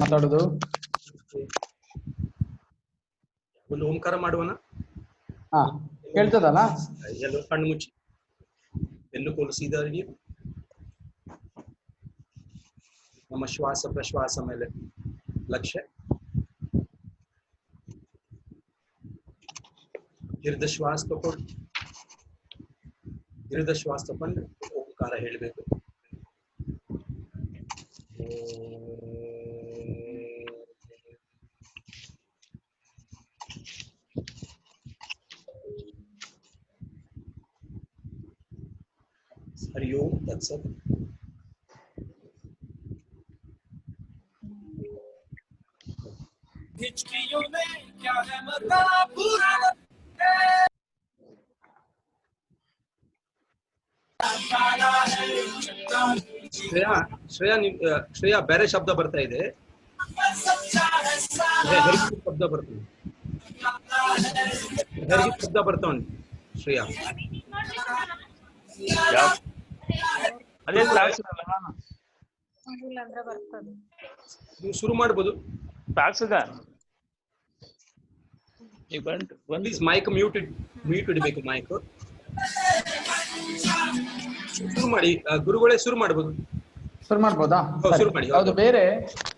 ಮಾತಾಡೋದು ಒಂದು ಓಂಕಾರ ಮಾಡುವನ. ಹಾ ಕೇಳ್ತದಲ್ಲ. ಎಲ್ಲರೂ ಕಣ್ಣು ಮುಚ್ಚಿ ಬೆನ್ನು ಕೊಲಿಸಿದವರಿಗೆ ನಮ್ಮ ಶ್ವಾಸ ಪ್ರಶ್ವಾಸ ಮೇಲೆ ಲಕ್ಷ್ಯ. ದೀರ್ಘ ಶ್ವಾಸ ತಗೊಂಡು ಓಂಕಾರ ಹೇಳಬೇಕು. हरि ओम तत्सत। हिचकियों में क्या है मता पूरा ಶ್ರೇಯಾ ಬೇರೆ ಶಬ್ದ ಬರ್ತಾ ಇದೆ. ಶಬ್ದ ಬರ್ತಾ ಉಂಟು ಶ್ರೇಯಾ. ನೀವು ಶುರು ಮಾಡ್ಬೋದು. ಪ್ಲೀಸ್ ಮೈಕ್ ಮ್ಯೂಟ್ ಇಡಬೇಕು. ಮೈಕ್ ಶುರು ಮಾಡಿ. ಗುರುಗಳೇ ಶುರು ಮಾಡ್ಬೋದು. ಶುರು ಮಾಡ್ಬೋದಾ? ಶುರು ಮಾಡಿ. ಯಾವ್ದು ಬೇರೆ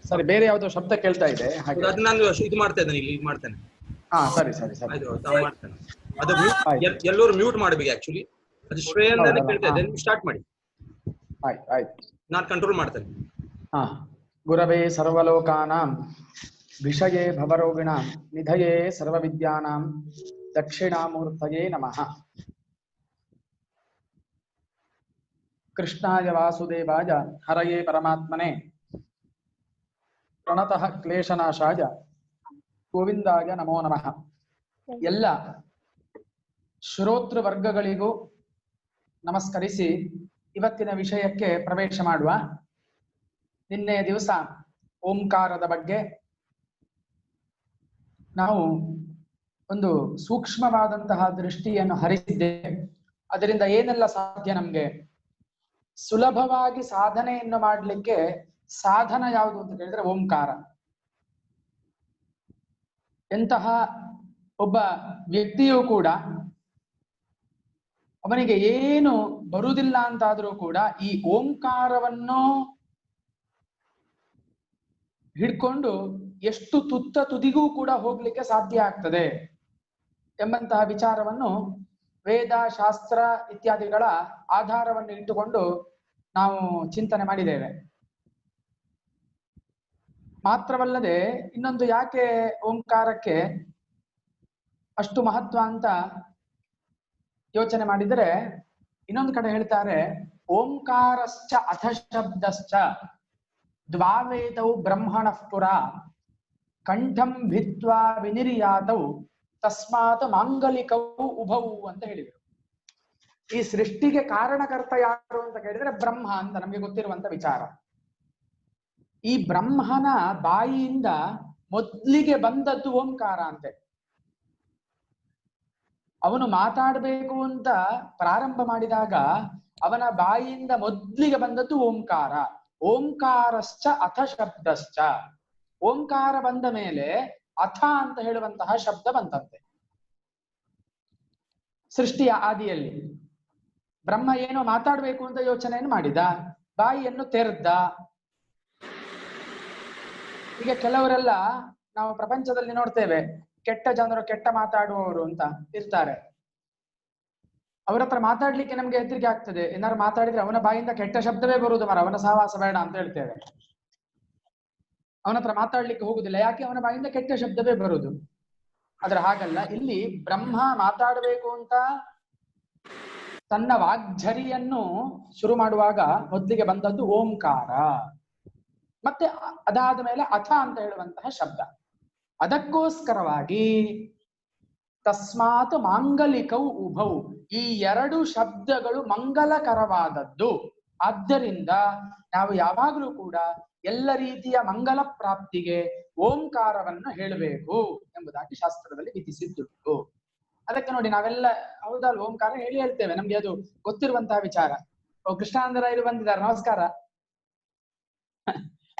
ಸರಿ, ಬೇರೆ ಯಾವ್ದೋ ಶಬ್ದ ಕೇಳ್ತಾ ಇದೆ. ಅದು ನಾನು ಇದು ಮಾಡ್ತಾ ಇದ್ದೇನೆ, ಇಲ್ಲಿ ಮಾಡ್ತೇನೆ. ಹಾ ಸರಿ ಸರಿ ಸರಿ ಆಯ್ತು, ನಾನು ಮಾಡ್ತೇನೆ. ಅದು ಎಲ್ಲರೂ ಮ್ಯೂಟ್ ಮಾಡ್ಬೇಕು. ಆಕ್ಚುಲಿ ಅದು ಶ್ರೇಯಾಂದ್ರೆ ಕೇಳ್ತಾ ಇದೆ. ನೀವು ಸ್ಟಾರ್ಟ್ ಮಾಡಿ. ಆಯ್ತು ಆಯ್ತು, ನಾನು ಕಂಟ್ರೋಲ್ ಮಾಡ್ತೇನೆ. ಹಾ. ಗುರವೇ ಸರ್ವಲೋಕಾನಾಂ ವಿಷಯೇ ಭವರೋಗಿಣಾಂ ನಿಧಯೇ ಸರ್ವವಿದ್ಯಾನಾಂ ದಕ್ಷಿಣಾಮೂರ್ತಯೇ ನಮಃ. ಕೃಷ್ಣಾಯ ವಾಸುದೇವಾಯ ಹರಯೇ ಪರಮಾತ್ಮನೇ ಪ್ರಣತಃ ಕ್ಲೇಶನಾಶಾಯ ಗೋವಿಂದಾಯ ನಮೋ ನಮಃ. ಎಲ್ಲ ಶ್ರೋತೃ ವರ್ಗಗಳಿಗೂ ನಮಸ್ಕರಿಸಿ ಇವತ್ತಿನ ವಿಷಯಕ್ಕೆ ಪ್ರವೇಶ ಮಾಡುವ. ನಿನ್ನೆ ದಿವಸ ಓಂಕಾರದ ಬಗ್ಗೆ ನಾವು ಒಂದು ಸೂಕ್ಷ್ಮವಾದಂತಹ ದೃಷ್ಟಿಯನ್ನು ಹರಿಸಿದ್ದೇವೆ. ಅದರಿಂದ ಏನೆಲ್ಲ ಸಾಧ್ಯ, ನಮ್ಗೆ ಸುಲಭವಾಗಿ ಸಾಧನೆಯನ್ನು ಮಾಡಲಿಕ್ಕೆ ಸಾಧನ ಯಾವುದು ಅಂತ ಹೇಳಿದ್ರೆ ಓಂಕಾರ. ಎಂತಹ ಒಬ್ಬ ವ್ಯಕ್ತಿಯೂ ಕೂಡ ಅವನಿಗೆ ಏನು ಬರುವುದಿಲ್ಲ ಅಂತಾದ್ರೂ ಕೂಡ ಈ ಓಂಕಾರವನ್ನು ಹಿಡ್ಕೊಂಡು ಎಷ್ಟು ತುತ್ತ ತುದಿಗೂ ಕೂಡ ಹೋಗ್ಲಿಕ್ಕೆ ಸಾಧ್ಯ ಆಗ್ತದೆ ಎಂಬಂತಹ ವಿಚಾರವನ್ನು ವೇದ ಶಾಸ್ತ್ರ ಇತ್ಯಾದಿಗಳ ಆಧಾರವನ್ನು ಇಟ್ಟುಕೊಂಡು ನಾವು ಚಿಂತನೆ ಮಾಡಿದ್ದೇವೆ. ಮಾತ್ರವಲ್ಲದೆ ಇನ್ನೊಂದು ಯಾಕೆ ಓಂಕಾರಕ್ಕೆ ಅಷ್ಟು ಮಹತ್ವ ಅಂತ ಯೋಚನೆ ಮಾಡಿದರೆ, ಇನ್ನೊಂದು ಕಡೆ ಹೇಳ್ತಾರೆ, ಓಂಕಾರಶ್ಚ ಅಥ ಶಬ್ದಶ್ಚ ದ್ವಾವೇತೌ ಬ್ರಹ್ಮಣಃ ಪುರ ಕಂಠಂ ಭಿತ್ವಾ ವಿನಿರ್ಯಾತೌ ತಸ್ಮಾತ್ ಮಾಂಗಲಿಕೌ ಉಭೌ ಅಂತ ಹೇಳಿದರು. ಈ ಸೃಷ್ಟಿಗೆ ಕಾರಣಕರ್ತ ಯಾರು ಅಂತ ಕೇಳಿದ್ರೆ ಬ್ರಹ್ಮ ಅಂತ ನಮಗೆ ಗೊತ್ತಿರುವಂತ ವಿಚಾರ. ಈ ಬ್ರಹ್ಮನ ಬಾಯಿಯಿಂದ ಮೊದಲಿಗೆ ಬಂದದ್ದು ಓಂಕಾರ ಅಂತೆ. ಅವನು ಮಾತಾಡಬೇಕು ಅಂತ ಪ್ರಾರಂಭ ಮಾಡಿದಾಗ ಅವನ ಬಾಯಿಯಿಂದ ಮೊದಲಿಗೆ ಬಂದದ್ದು ಓಂಕಾರ. ಓಂಕಾರಶ್ಚ ಅಥ ಶಬ್ದಶ್ಚ, ಓಂಕಾರ ಬಂದ ಮೇಲೆ ಅಥ ಅಂತ ಹೇಳುವಂತಹ ಶಬ್ದ ಬಂತಂತೆ. ಸೃಷ್ಟಿಯ ಆದಿಯಲ್ಲಿ ಬ್ರಹ್ಮ ಏನೋ ಮಾತಾಡ್ಬೇಕು ಅಂತ ಯೋಚನೆಯನ್ನು ಮಾಡಿದ, ಬಾಯಿಯನ್ನು ತೆರೆದ. ಈಗ ಕೆಲವರೆಲ್ಲ ನಾವು ಪ್ರಪಂಚದಲ್ಲಿ ನೋಡ್ತೇವೆ, ಕೆಟ್ಟ ಜನರು, ಕೆಟ್ಟ ಮಾತಾಡುವವರು ಅಂತ ಇರ್ತಾರೆ. ಅವರ ಹತ್ರ ಮಾತಾಡ್ಲಿಕ್ಕೆ ನಮ್ಗೆ ಹೆದರಿಕೆ ಆಗ್ತದೆ. ಏನಾದ್ರು ಮಾತಾಡಿದ್ರೆ ಅವನ ಬಾಯಿಂದ ಕೆಟ್ಟ ಶಬ್ದವೇ ಬರುವುದು, ಅವನ ಸಹವಾಸ ಬೇಡ ಅಂತ ಹೇಳ್ತೇವೆ. ಅವನ ಹತ್ರ ಮಾತಾಡ್ಲಿಕ್ಕೆ ಹೋಗುದಿಲ್ಲ, ಯಾಕೆ? ಅವನ ಬಾಯಿಂದ ಕೆಟ್ಟ ಶಬ್ದವೇ ಬರುವುದು. ಆದ್ರೆ ಹಾಗಲ್ಲ, ಇಲ್ಲಿ ಬ್ರಹ್ಮ ಮಾತಾಡಬೇಕು ಅಂತ ತನ್ನ ವಾಗ್ಝರಿಯನ್ನು ಶುರು ಮಾಡುವಾಗ ಮೊದಲಿಗೆ ಬಂದದ್ದು ಓಂಕಾರ. ಮತ್ತೆ ಅದಾದ ಮೇಲೆ ಅಥ ಅಂತ ಹೇಳುವಂತಹ ಶಬ್ದ. ಅದಕ್ಕೋಸ್ಕರವಾಗಿ ತಸ್ಮಾತ್ ಮಾಂಗಲಿಕೌ ಉಭೌ, ಈ ಎರಡು ಶಬ್ದಗಳು ಮಂಗಲಕರವಾದದ್ದು. ಆದ್ದರಿಂದ ನಾವು ಯಾವಾಗಲೂ ಕೂಡ ಎಲ್ಲ ರೀತಿಯ ಮಂಗಲ ಪ್ರಾಪ್ತಿಗೆ ಓಂಕಾರವನ್ನು ಹೇಳಬೇಕು ಎಂಬುದಾಗಿ ಶಾಸ್ತ್ರದಲ್ಲಿ ವಿಧಿಸಿದ್ದುಂಟು. ಅದಕ್ಕೆ ನೋಡಿ, ನಾವೆಲ್ಲ ಹೌದಲ್ಲ ಓಂಕಾರ ಹೇಳ್ತೇವೆ, ನಮ್ಗೆ ಅದು ಗೊತ್ತಿರುವಂತಹ ವಿಚಾರ. ಕೃಷ್ಣಾನಂದರಾಯರು ಬಂದಿದ್ದಾರೆ, ನಮಸ್ಕಾರ.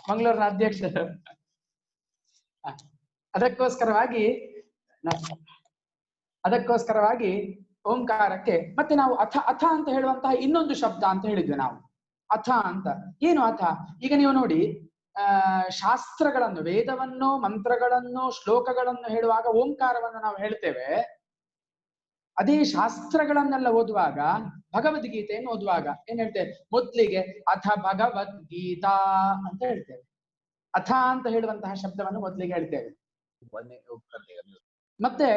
ಮಂಗಳೂರಿನ ಅಧ್ಯಕ್ಷರು. ಅದಕ್ಕೋಸ್ಕರವಾಗಿ ಓಂಕಾರಕ್ಕೆ ಮತ್ತೆ ನಾವು ಅಥ ಅಥ ಅಂತ ಹೇಳುವಂತಹ ಇನ್ನೊಂದು ಶಬ್ದ ಅಂತ ಹೇಳಿದ್ವಿ ನಾವು. ಅಥ ಅಂತ ಏನು ಅಥ? ಈಗ ನೀವು ನೋಡಿ, ಶಾಸ್ತ್ರಗಳನ್ನು, ವೇದವನ್ನು, ಮಂತ್ರಗಳನ್ನು, ಶ್ಲೋಕಗಳನ್ನು ಹೇಳುವಾಗ ಓಂಕಾರವನ್ನು ನಾವು ಹೇಳ್ತೇವೆ. ಅದೇ ಶಾಸ್ತ್ರಗಳನ್ನೆಲ್ಲ ಓದುವಾಗ, ಭಗವದ್ಗೀತೆಯನ್ನು ಓದುವಾಗ ಏನ್ ಹೇಳ್ತೇವೆ? ಮೊದ್ಲಿಗೆ ಅಥ ಭಗವದ್ಗೀತಾ ಅಂತ ಹೇಳ್ತೇವೆ. ಅಥ ಅಂತ ಹೇಳುವಂತಹ ಶಬ್ದವನ್ನು ಮೊದಲಿಗೆ ಹೇಳ್ತೇವೆ. ಮತ್ತೆ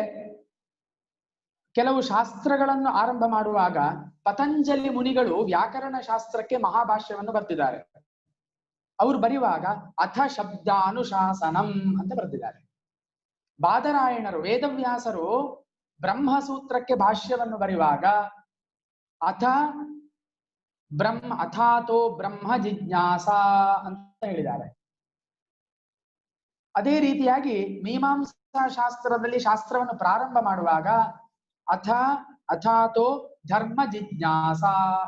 ಕೆಲವು ಶಾಸ್ತ್ರಗಳನ್ನು ಆರಂಭ ಮಾಡುವಾಗ ಪತಂಜಲಿ ಮುನಿಗಳು ವ್ಯಾಕರಣ ಶಾಸ್ತ್ರಕ್ಕೆ ಮಹಾಭಾಷ್ಯವನ್ನು ಬರ್ತಿದ್ದಾರೆ. ಅವರು ಬರೆಯುವಾಗ ಅಥ ಶಬ್ದಾನುಶಾಸನಂ ಅಂತ ಬರೆದಿದ್ದಾರೆ. ಬಾದರಾಯಣರು, ವೇದವ್ಯಾಸರು ಬ್ರಹ್ಮಸೂತ್ರಕ್ಕೆ ಭಾಷ್ಯವನ್ನು ಬರೆಯುವಾಗ ಅಥಾತೋ ಬ್ರಹ್ಮ ಜಿಜ್ಞಾಸ ಅಂತ ಹೇಳಿದ್ದಾರೆ. ಅದೇ ರೀತಿಯಾಗಿ ಮೀಮಾಂಸಾ ಶಾಸ್ತ್ರದಲ್ಲಿ ಶಾಸ್ತ್ರವನ್ನು ಪ್ರಾರಂಭ ಮಾಡುವಾಗ ಅಥಾತೋ ಧರ್ಮ ಜಿಜ್ಞಾಸ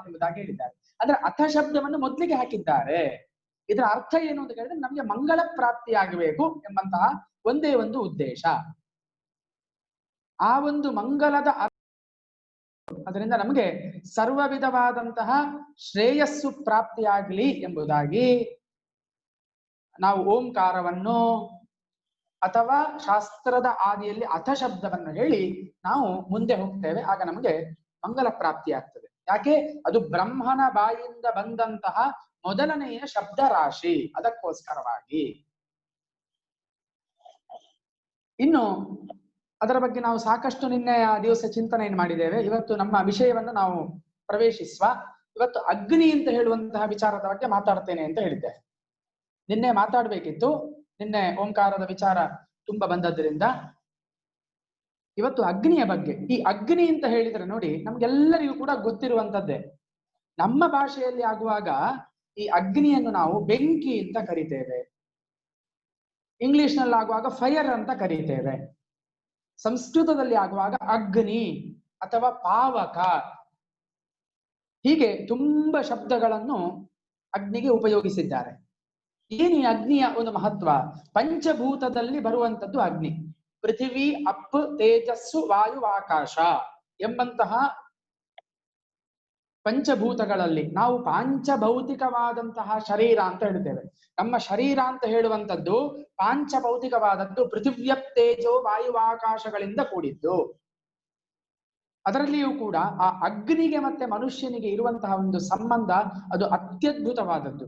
ಎಂಬುದಾಗಿ ಹೇಳಿದ್ದಾರೆ. ಅಂದ್ರೆ ಅಥ ಶಬ್ದವನ್ನು ಮೊದಲಿಗೆ ಹಾಕಿದ್ದಾರೆ. ಇದರ ಅರ್ಥ ಏನು ಅಂತ ಹೇಳಿದ್ರೆ, ನಮಗೆ ಮಂಗಳ ಪ್ರಾಪ್ತಿಯಾಗಬೇಕು ಎಂಬಂತಹ ಒಂದೇ ಒಂದು ಉದ್ದೇಶ. ಆ ಒಂದು ಮಂಗಲದ ಅದರಿಂದ ನಮಗೆ ಸರ್ವ ವಿಧವಾದಂತಹ ಶ್ರೇಯಸ್ಸು ಪ್ರಾಪ್ತಿಯಾಗಲಿ ಎಂಬುದಾಗಿ ನಾವು ಓಂಕಾರವನ್ನು ಅಥವಾ ಶಾಸ್ತ್ರದ ಆದಿಯಲ್ಲಿ ಅಥ ಶಬ್ದವನ್ನು ಹೇಳಿ ನಾವು ಮುಂದೆ ಹೋಗ್ತೇವೆ. ಆಗ ನಮಗೆ ಮಂಗಲ ಪ್ರಾಪ್ತಿ ಆಗ್ತದೆ. ಯಾಕೆ? ಅದು ಬ್ರಹ್ಮನ ಬಾಯಿಂದ ಬಂದಂತಹ ಮೊದಲನೆಯ ಶಬ್ದ ರಾಶಿ. ಅದಕ್ಕೋಸ್ಕರವಾಗಿ ಇನ್ನು ಅದರ ಬಗ್ಗೆ ನಾವು ಸಾಕಷ್ಟು ನಿನ್ನೆಯ ದಿವಸ ಚಿಂತನೆಯನ್ನು ಮಾಡಿದ್ದೇವೆ. ಇವತ್ತು ನಮ್ಮ ವಿಷಯವನ್ನು ನಾವು ಪ್ರವೇಶಿಸುವ. ಇವತ್ತು ಅಗ್ನಿ ಅಂತ ಹೇಳುವಂತಹ ವಿಚಾರದ ಬಗ್ಗೆ ಮಾತಾಡ್ತೇನೆ ಅಂತ ಹೇಳಿದ್ದೆ. ನಿನ್ನೆ ಮಾತಾಡ್ಬೇಕಿತ್ತು, ನಿನ್ನೆ ಓಂಕಾರದ ವಿಚಾರ ತುಂಬಾ ಬಂದದ್ರಿಂದ ಇವತ್ತು ಅಗ್ನಿಯ ಬಗ್ಗೆ. ಈ ಅಗ್ನಿ ಅಂತ ಹೇಳಿದ್ರೆ ನೋಡಿ, ನಮ್ಗೆಲ್ಲರಿಗೂ ಕೂಡ ಗೊತ್ತಿರುವಂತದ್ದೇ. ನಮ್ಮ ಭಾಷೆಯಲ್ಲಿ ಆಗುವಾಗ ಈ ಅಗ್ನಿಯನ್ನು ನಾವು ಬೆಂಕಿ ಅಂತ ಕರಿತೇವೆ. ಇಂಗ್ಲಿಷ್ ನಲ್ಲಿ ಆಗುವಾಗ ಫೈರ್ ಅಂತ ಕರೀತೇವೆ. ಸಂಸ್ಕೃತದಲ್ಲಿ ಆಗುವಾಗ ಅಗ್ನಿ ಅಥವಾ ಪಾವಕ, ಹೀಗೆ ತುಂಬಾ ಶಬ್ದಗಳನ್ನು ಅಗ್ನಿಗೆ ಉಪಯೋಗಿಸಿದ್ದಾರೆ. ಏನು ಈ ಅಗ್ನಿಯ ಒಂದು ಮಹತ್ವ? ಪಂಚಭೂತದಲ್ಲಿ ಬರುವಂತದ್ದು ಅಗ್ನಿ. ಪೃಥಿವಿ, ಅಪ್, ತೇಜಸ್ಸು, ವಾಯು, ಆಕಾಶ ಎಂಬಂತಹ ಪಂಚಭೂತಗಳಲ್ಲಿ ನಾವು ಪಾಂಚಭೌತಿಕವಾದಂತಹ ಶರೀರ ಅಂತ ಹೇಳ್ತೇವೆ. ನಮ್ಮ ಶರೀರ ಅಂತ ಹೇಳುವಂಥದ್ದು ಪಾಂಚಭೌತಿಕವಾದದ್ದು, ಪೃಥಿವ್ಯ, ತೇಜೋ, ವಾಯು, ಆಕಾಶಗಳಿಂದ ಕೂಡಿದ್ದು. ಅದರಲ್ಲಿಯೂ ಕೂಡ ಆ ಅಗ್ನಿಗೆ ಮತ್ತೆ ಮನುಷ್ಯನಿಗೆ ಇರುವಂತಹ ಒಂದು ಸಂಬಂಧ ಅದು ಅತ್ಯದ್ಭುತವಾದದ್ದು.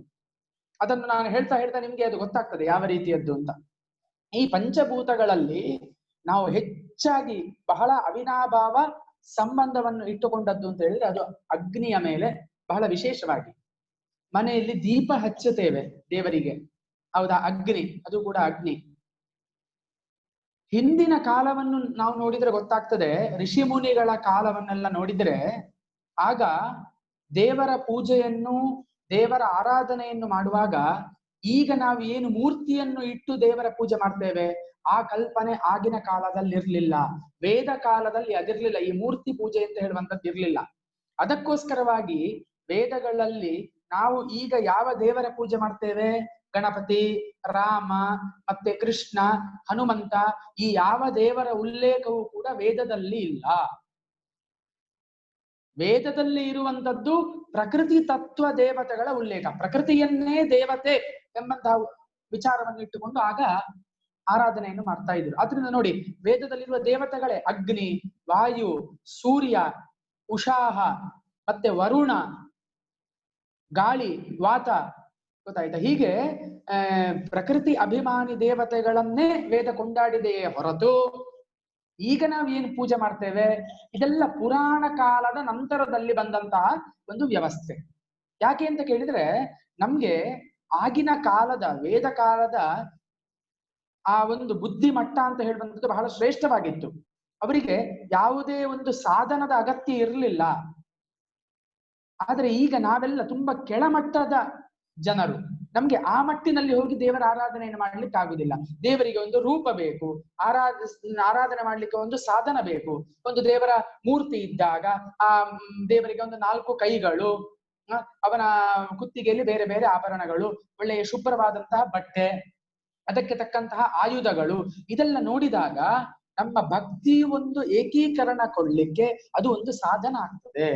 ಅದನ್ನು ನಾನು ಹೇಳ್ತಾ ನಿಮ್ಗೆ ಅದು ಗೊತ್ತಾಗ್ತದೆ ಯಾವ ರೀತಿಯದ್ದು ಅಂತ. ಈ ಪಂಚಭೂತಗಳಲ್ಲಿ ನಾವು ಹೆಚ್ಚಾಗಿ ಬಹಳ ಅವಿನಾಭಾವ ಸಂಬಂಧವನ್ನು ಇಟ್ಟುಕೊಂಡದ್ದು ಅಂತ ಹೇಳಿದ್ರೆ ಅದು ಅಗ್ನಿಯ ಮೇಲೆ ಬಹಳ ವಿಶೇಷವಾಗಿ. ಮನೆಯಲ್ಲಿ ದೀಪ ಹಚ್ಚುತ್ತೇವೆ ದೇವರಿಗೆ, ಹೌದಾ? ಅಗ್ನಿ, ಅದು ಕೂಡ ಅಗ್ನಿ. ಹಿಂದಿನ ಕಾಲವನ್ನು ನಾವು ನೋಡಿದ್ರೆ ಗೊತ್ತಾಗ್ತದೆ, ಋಷಿ ಮುನಿಗಳ ಕಾಲವನ್ನೆಲ್ಲ ನೋಡಿದ್ರೆ ಆಗ ದೇವರ ಪೂಜೆಯನ್ನು, ದೇವರ ಆರಾಧನೆಯನ್ನು ಮಾಡುವಾಗ ಈಗ ನಾವು ಏನು ಮೂರ್ತಿಯನ್ನು ಇಟ್ಟು ದೇವರ ಪೂಜೆ ಮಾಡ್ತೇವೆ, ಆ ಕಲ್ಪನೆ ಆಗಿನ ಕಾಲದಲ್ಲಿ ಇರ್ಲಿಲ್ಲ. ವೇದ ಕಾಲದಲ್ಲಿ ಅದಿರ್ಲಿಲ್ಲ. ಈ ಮೂರ್ತಿ ಪೂಜೆ ಅಂತ ಹೇಳುವಂಥದ್ದು ಇರ್ಲಿಲ್ಲ. ಅದಕ್ಕೋಸ್ಕರವಾಗಿ ವೇದಗಳಲ್ಲಿ ನಾವು ಈಗ ಯಾವ ದೇವರ ಪೂಜೆ ಮಾಡ್ತೇವೆ, ಗಣಪತಿ, ರಾಮ, ಮತ್ತೆ ಕೃಷ್ಣ, ಹನುಮಂತ, ಈ ಯಾವ ದೇವರ ಉಲ್ಲೇಖವೂ ಕೂಡ ವೇದದಲ್ಲಿ ಇಲ್ಲ. ವೇದದಲ್ಲಿ ಇರುವಂತದ್ದು ಪ್ರಕೃತಿ ತತ್ವ ದೇವತೆಗಳ ಉಲ್ಲೇಖ. ಪ್ರಕೃತಿಯನ್ನೇ ದೇವತೆ ಎಂಬಂತಹ ವಿಚಾರವನ್ನು ಇಟ್ಟುಕೊಂಡು ಆಗ ಆರಾಧನೆಯನ್ನು ಮಾಡ್ತಾ ಇದ್ರು. ಆದ್ರಿಂದ ನೋಡಿ, ವೇದದಲ್ಲಿರುವ ದೇವತೆಗಳೇ ಅಗ್ನಿ, ವಾಯು, ಸೂರ್ಯ, ಉಷಾಹ, ಮತ್ತೆ ವರುಣ, ಗಾಳಿ, ವಾತ, ಗೊತ್ತಾಯ್ತಾ? ಹೀಗೆ ಪ್ರಕೃತಿ ಅಭಿಮಾನಿ ದೇವತೆಗಳನ್ನೇ ವೇದ ಕೊಂಡಾಡಿದೆಯೇ ಹೊರತು ಈಗ ನಾವು ಏನು ಪೂಜೆ ಮಾಡ್ತೇವೆ ಇದೆಲ್ಲ ಪುರಾಣ ಕಾಲದ ನಂತರದಲ್ಲಿ ಬಂದಂತಹ ಒಂದು ವ್ಯವಸ್ಥೆ. ಯಾಕೆ ಅಂತ ಕೇಳಿದ್ರೆ, ನಮ್ಗೆ ಆಗಿನ ಕಾಲದ ವೇದ ಕಾಲದ ಆ ಒಂದು ಬುದ್ಧಿಮಟ್ಟ ಅಂತ ಹೇಳುವಂಥದ್ದು ಬಹಳ ಶ್ರೇಷ್ಠವಾಗಿತ್ತು. ಅವರಿಗೆ ಯಾವುದೇ ಒಂದು ಸಾಧನದ ಅಗತ್ಯ ಇರಲಿಲ್ಲ. ಆದ್ರೆ ಈಗ ನಾವೆಲ್ಲ ತುಂಬಾ ಕೆಳಮಟ್ಟದ ಜನರು. ನಮ್ಗೆ ಆ ಮಟ್ಟಿನಲ್ಲಿ ಹೋಗಿ ದೇವರ ಆರಾಧನೆಯನ್ನು ಮಾಡ್ಲಿಕ್ಕೆ ಆಗುದಿಲ್ಲ. ದೇವರಿಗೆ ಒಂದು ರೂಪ ಬೇಕು, ಆರಾಧನೆ ಮಾಡ್ಲಿಕ್ಕೆ ಒಂದು ಸಾಧನ ಬೇಕು. ಒಂದು ದೇವರ ಮೂರ್ತಿ ಇದ್ದಾಗ ಆ ದೇವರಿಗೆ ಒಂದು 4 ಕೈಗಳು, ಅವನ ಕುತ್ತಿಗೆಯಲ್ಲಿ ಬೇರೆ ಬೇರೆ ಆಭರಣಗಳು, ಒಳ್ಳೆಯ ಶುಭ್ರವಾದಂತಹ ಬಟ್ಟೆ, ಅದಕ್ಕೆ ತಕ್ಕಂತಹ ಆಯುಧಗಳು, ಇದೆಲ್ಲ ನೋಡಿದಾಗ ನಮ್ಮ ಭಕ್ತಿ ಒಂದು ಏಕೀಕರಣಗೊಳ್ಳಿಕ್ಕೆ ಅದು ಒಂದು ಸಾಧನ ಆಗ್ತದೆ.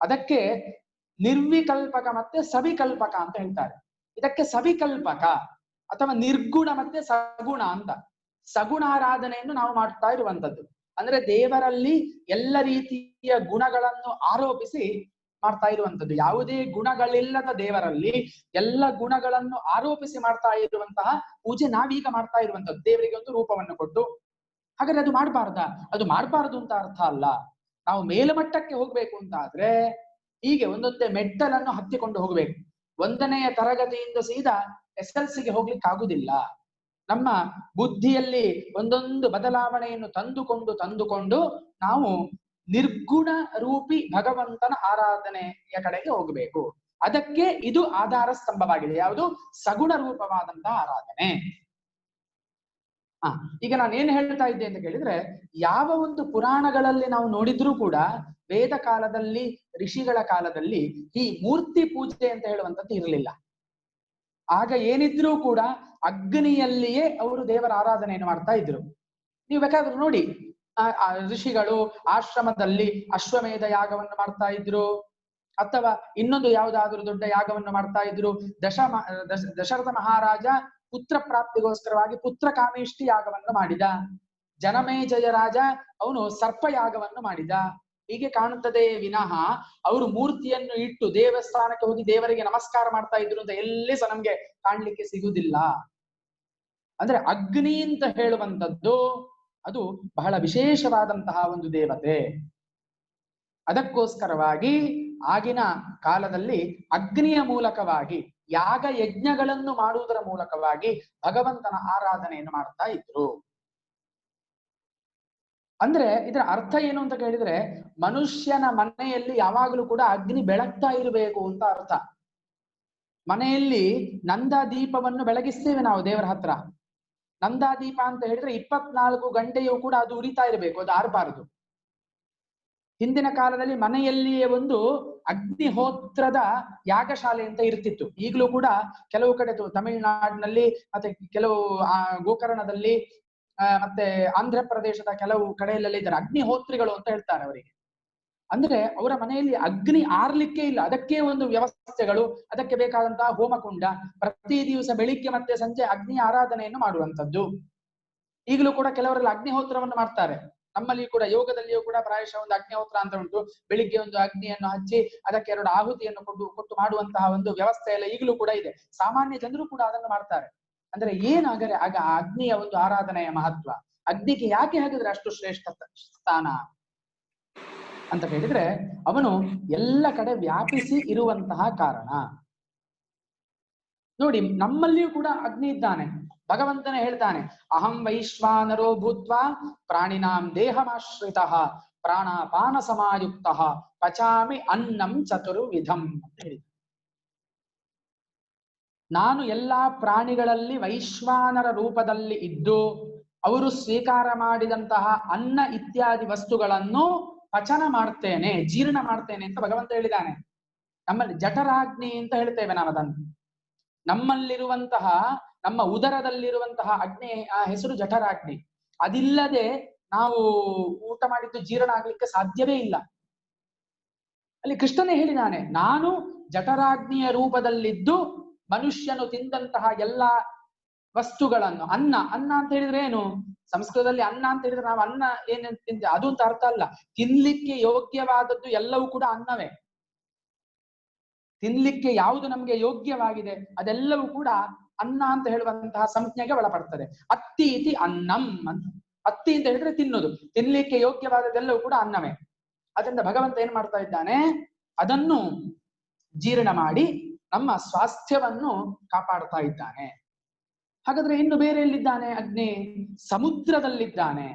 ಅದಕ್ಕೆ ನಿರ್ವಿಕಲ್ಪಕ ಮತ್ತೆ ಸವಿಕಲ್ಪಕ ಅಂತ ಹೇಳ್ತಾರೆ. ಇದಕ್ಕೆ ಸವಿಕಲ್ಪಕ ಅಥವಾ ನಿರ್ಗುಣ ಮತ್ತೆ ಸಗುಣ ಅಂತ. ಸಗುಣಾರಾಧನೆಯನ್ನು ನಾವು ಮಾಡ್ತಾ ಇರುವಂತದ್ದು ಅಂದ್ರೆ ದೇವರಲ್ಲಿ ಎಲ್ಲ ರೀತಿಯ ಗುಣಗಳನ್ನು ಆರೋಪಿಸಿ ಮಾಡ್ತಾ ಇರುವಂತದ್ದು. ಯಾವುದೇ ಗುಣಗಳಿಲ್ಲದ ದೇವರಲ್ಲಿ ಎಲ್ಲ ಗುಣಗಳನ್ನು ಆರೋಪಿಸಿ ಮಾಡ್ತಾ ಇರುವಂತಹ ಪೂಜೆ ನಾವೀಗ ಮಾಡ್ತಾ ಇರುವಂತದ್ದು. ದೇವರಿಗೆ ಒಂದು ರೂಪವನ್ನು ಕೊಟ್ಟು, ಹಾಗಾದ್ರೆ ಅದು ಮಾಡಬಾರ್ದಾ? ಅದು ಮಾಡಬಾರ್ದು ಅಂತ ಅರ್ಥ ಅಲ್ಲ. ನಾವು ಮೇಲ್ಮಟ್ಟಕ್ಕೆ ಹೋಗ್ಬೇಕು ಅಂತ ಆದ್ರೆ ಹೀಗೆ ಒಂದೊಂದೇ ಮೆಟ್ಟಲನ್ನು ಹತ್ತಿಕೊಂಡು ಹೋಗ್ಬೇಕು. 1ನೆಯ ತರಗತಿಯಿಂದ ಸೀದಾ SLCಗೆ ಹೋಗ್ಲಿಕ್ಕೆ ಆಗುದಿಲ್ಲ. ನಮ್ಮ ಬುದ್ಧಿಯಲ್ಲಿ ಒಂದೊಂದು ಬದಲಾವಣೆಯನ್ನು ತಂದುಕೊಂಡು ನಾವು ನಿರ್ಗುಣ ರೂಪಿ ಭಗವಂತನ ಆರಾಧನೆಯ ಕಡೆಗೆ ಹೋಗಬೇಕು. ಅದಕ್ಕೆ ಇದು ಆಧಾರ ಸ್ತಂಭವಾಗಿದೆ. ಯಾವುದು? ಸಗುಣ ರೂಪವಾದಂತಹ ಆರಾಧನೆ. ಈಗ ನಾನು ಏನ್ ಹೇಳ್ತಾ ಇದ್ದೆ ಅಂತ ಕೇಳಿದ್ರೆ, ಯಾವ ಒಂದು ಪುರಾಣಗಳಲ್ಲಿ ನಾವು ನೋಡಿದ್ರೂ ಕೂಡ ವೇದ ಕಾಲದಲ್ಲಿ, ಋಷಿಗಳ ಕಾಲದಲ್ಲಿ ಈ ಮೂರ್ತಿ ಪೂಜೆ ಅಂತ ಹೇಳುವಂಥದ್ದು ಇರಲಿಲ್ಲ. ಆಗ ಏನಿದ್ರೂ ಕೂಡ ಅಗ್ನಿಯಲ್ಲಿಯೇ ಅವರು ದೇವರ ಆರಾಧನೆಯನ್ನು ಮಾಡ್ತಾ ಇದ್ರು. ನೀವು ಬೇಕಾದ್ರೂ ನೋಡಿ, ಋಷಿಗಳು ಆಶ್ರಮದಲ್ಲಿ ಅಶ್ವಮೇಧ ಯಾಗವನ್ನು ಮಾಡ್ತಾ ಇದ್ರು, ಅಥವಾ ಇನ್ನೊಂದು ಯಾವುದಾದ್ರೂ ದೊಡ್ಡ ಯಾಗವನ್ನು ಮಾಡ್ತಾ ಇದ್ರು. ದಶರಥ ಮಹಾರಾಜ ಪುತ್ರ ಪ್ರಾಪ್ತಿಗೋಸ್ಕರವಾಗಿ ಪುತ್ರ ಕಾಮೇಷ್ಟಿ ಯಾಗವನ್ನು ಮಾಡಿದ. ಜನಮೇಜಯ ರಾಜ ಅವನು ಸರ್ಪ ಯಾಗವನ್ನು ಮಾಡಿದ. ಹೀಗೆ ಕಾಣುತ್ತದೆ ವಿನಃ ಅವರು ಮೂರ್ತಿಯನ್ನು ಇಟ್ಟು ದೇವಸ್ಥಾನಕ್ಕೆ ಹೋಗಿ ದೇವರಿಗೆ ನಮಸ್ಕಾರ ಮಾಡ್ತಾ ಇದ್ರು ಅಂತ ಎಲ್ಲಿ ಸಹ ನಮ್ಗೆ ಕಾಣ್ಲಿಕ್ಕೆ ಸಿಗುವುದಿಲ್ಲ. ಅಂದ್ರೆ ಅಗ್ನಿ ಅಂತ ಹೇಳುವಂಥದ್ದು ಅದು ಬಹಳ ವಿಶೇಷವಾದಂತಹ ಒಂದು ದೇವತೆ. ಅದಕ್ಕೋಸ್ಕರವಾಗಿ ಆಗಿನ ಕಾಲದಲ್ಲಿ ಅಗ್ನಿಯ ಮೂಲಕವಾಗಿ ಯಾಗ ಯಜ್ಞಗಳನ್ನು ಮಾಡುವುದರ ಮೂಲಕವಾಗಿ ಭಗವಂತನ ಆರಾಧನೆಯನ್ನು ಮಾಡ್ತಾ ಇದ್ರು. ಅಂದ್ರೆ ಇದರ ಅರ್ಥ ಏನು ಅಂತ ಕೇಳಿದ್ರೆ, ಮನುಷ್ಯನ ಮನೆಯಲ್ಲಿ ಯಾವಾಗಲೂ ಕೂಡ ಅಗ್ನಿ ಬೆಳಗ್ತಾ ಇರಬೇಕು ಅಂತ ಅರ್ಥ. ಮನೆಯಲ್ಲಿ ನಂದಾದೀಪವನ್ನು ಬೆಳಗಿಸ್ತೇವೆ ನಾವು ದೇವರ ಹತ್ರ. ನಂದಾದೀಪ ಅಂತ ಹೇಳಿದ್ರೆ 24 ಗಂಟೆಯೂ ಕೂಡ ಅದು ಉರಿತಾ ಇರಬೇಕು, ಅದು ಆರಬಾರದು. ಹಿಂದಿನ ಕಾಲದಲ್ಲಿ ಮನೆಯಲ್ಲಿಯೇ ಒಂದು ಅಗ್ನಿಹೋತ್ರದ ಯಾಗಶಾಲೆ ಅಂತ ಇರ್ತಿತ್ತು. ಈಗಲೂ ಕೂಡ ಕೆಲವು ಕಡೆ ತಮಿಳುನಾಡಿನಲ್ಲಿ, ಮತ್ತೆ ಕೆಲವು ಗೋಕರ್ಣದಲ್ಲಿ, ಮತ್ತೆ ಆಂಧ್ರ ಪ್ರದೇಶದ ಕೆಲವು ಕಡೆಯಲ್ಲೆಲ್ಲ ಇದ್ದಾರೆ ಅಗ್ನಿಹೋತ್ರಿಗಳು ಅಂತ ಹೇಳ್ತಾರೆ ಅವರಿಗೆ. ಅಂದ್ರೆ ಅವರ ಮನೆಯಲ್ಲಿ ಅಗ್ನಿ ಆರ್ಲಿಕ್ಕೆ ಇಲ್ಲ, ಅದಕ್ಕೆ ಒಂದು ವ್ಯವಸ್ಥೆಗಳು, ಅದಕ್ಕೆ ಬೇಕಾದಂತಹ ಹೋಮಕುಂಡ, ಪ್ರತಿ ದಿವಸ ಬೆಳಿಗ್ಗೆ ಮತ್ತೆ ಸಂಜೆ ಅಗ್ನಿ ಆರಾಧನೆಯನ್ನು ಮಾಡುವಂಥದ್ದು. ಈಗಲೂ ಕೂಡ ಕೆಲವರೆಲ್ಲ ಅಗ್ನಿಹೋತ್ರವನ್ನು ಮಾಡ್ತಾರೆ. ನಮ್ಮಲ್ಲಿ ಕೂಡ ಯೋಗದಲ್ಲಿಯೂ ಕೂಡ ಪ್ರಾಯಶಃ ಒಂದು ಅಗ್ನಿಹೋತ್ರ ಅಂತ ಉಂಟು. ಬೆಳಿಗ್ಗೆ ಒಂದು ಅಗ್ನಿಯನ್ನು ಹಚ್ಚಿ ಅದಕ್ಕೆ 2 ಆಹುತಿಯನ್ನು ಕೊಟ್ಟು ಮಾಡುವಂತಹ ಒಂದು ವ್ಯವಸ್ಥೆ ಎಲ್ಲ ಈಗಲೂ ಕೂಡ ಇದೆ. ಸಾಮಾನ್ಯ ಜನರು ಕೂಡ ಅದನ್ನು ಮಾಡ್ತಾರೆ. ಅಂದ್ರೆ ಏನಾಗರೆ ಆಗ ಅಗ್ನಿಯ ಒಂದು ಆರಾಧನೆಯ ಮಹತ್ವ, ಅಗ್ನಿಗೆ ಯಾಕೆ ಹಾಕಿದ್ರೆ ಅಷ್ಟು ಶ್ರೇಷ್ಠ ಸ್ಥಾನ ಅಂತ ಹೇಳಿದ್ರೆ, ಅವನು ಎಲ್ಲ ಕಡೆ ವ್ಯಾಪಿಸಿ ಇರುವಂತಹ ಕಾರಣ. ನೋಡಿ, ನಮ್ಮಲ್ಲಿಯೂ ಕೂಡ ಅಗ್ನಿ ಇದ್ದಾನೆ. ಭಗವಂತನೇ ಹೇಳ್ತಾನೆ, ಅಹಂ ವೈಶ್ವಾನರೋ ಭೂತ್ವ ಪ್ರಾಣಿನಾಂ ದೇಹಮಾಶ್ರಿತಃ ಪ್ರಾಣಾಪಾನ ಸಮಾಯುಕ್ತಃ ಪಚಾಮಿ ಅನ್ನಂ ಚತುರ್ವಿಧಂ ಅಂತ ಹೇಳಿ. ನಾನು ಎಲ್ಲಾ ಪ್ರಾಣಿಗಳಲ್ಲಿ ವೈಶ್ವಾನರ ರೂಪದಲ್ಲಿ ಇದ್ದು ಅವರು ಸ್ವೀಕಾರ ಮಾಡಿದಂತಹ ಅನ್ನ ಇತ್ಯಾದಿ ವಸ್ತುಗಳನ್ನು ಪಚನ ಮಾಡ್ತೇನೆ, ಜೀರ್ಣ ಮಾಡ್ತೇನೆ ಅಂತ ಭಗವಂತ ಹೇಳಿದ್ದಾನೆ. ನಮ್ಮಲ್ಲಿ ಜಠರಾಗ್ನಿ ಅಂತ ಹೇಳ್ತೇವೆ ನಾವು ಅದನ್ನು. ನಮ್ಮಲ್ಲಿರುವಂತಹ, ನಮ್ಮ ಉದರದಲ್ಲಿರುವಂತಹ ಅಗ್ನಿ ಆ ಹೆಸರು ಜಠರಾಗ್ನಿ. ಅದಿಲ್ಲದೆ ನಾವು ಊಟ ಮಾಡಿದ್ದು ಜೀರ್ಣ ಆಗ್ಲಿಕ್ಕೆ ಸಾಧ್ಯವೇ ಇಲ್ಲ. ಅಲ್ಲಿ ಕೃಷ್ಣನೇ ಹೇಳಿದ್ದಾನೆ, ನಾನು ಜಠರಾಗ್ನಿಯ ರೂಪದಲ್ಲಿದ್ದು ಮನುಷ್ಯನು ತಿಂದಂತಹ ಎಲ್ಲಾ ವಸ್ತುಗಳನ್ನು, ಅನ್ನ ಅಂತ ಹೇಳಿದ್ರೆ ಏನು? ಸಂಸ್ಕೃತದಲ್ಲಿ ಅನ್ನ ಅಂತ ಹೇಳಿದ್ರೆ ನಾವು ಅನ್ನ ಏನೇನು ತಿಂತೇವೆ ಅದು ಅಂತ ಅರ್ಥ ಅಲ್ಲ. ತಿನ್ಲಿಕ್ಕೆ ಯೋಗ್ಯವಾದದ್ದು ಎಲ್ಲವೂ ಕೂಡ ಅನ್ನವೇ. ತಿನ್ಲಿಕ್ಕೆ ಯಾವುದು ನಮ್ಗೆ ಯೋಗ್ಯವಾಗಿದೆ ಅದೆಲ್ಲವೂ ಕೂಡ ಅನ್ನ ಅಂತ ಹೇಳುವಂತಹ ಸಂಜ್ಞೆಗೆ ಒಳಪಡ್ತದೆ. ಅತ್ತಿ ಇತಿ ಅನ್ನಂ ಅಂತ. ಅತ್ತಿ ಅಂತ ಹೇಳಿದ್ರೆ ತಿನ್ನೋದು, ತಿನ್ಲಿಕ್ಕೆ ಯೋಗ್ಯವಾದದ್ದೆಲ್ಲವೂ ಕೂಡ ಅನ್ನವೇ. ಅದರಿಂದ ಭಗವಂತ ಏನ್ ಮಾಡ್ತಾ ಇದ್ದಾನೆ, ಅದನ್ನು ಜೀರ್ಣ ಮಾಡಿ ನಮ್ಮ ಸ್ವಾಸ್ಥ್ಯವನ್ನು ಕಾಪಾಡ್ತಾ ಇದ್ದಾನೆ. ಹಾಗಾದ್ರೆ ಇನ್ನು ಬೇರೆ ಎಲ್ಲಿದ್ದಾನೆ ಅಗ್ನಿ? ಸಮುದ್ರದಲ್ಲಿದ್ದಾನೆ.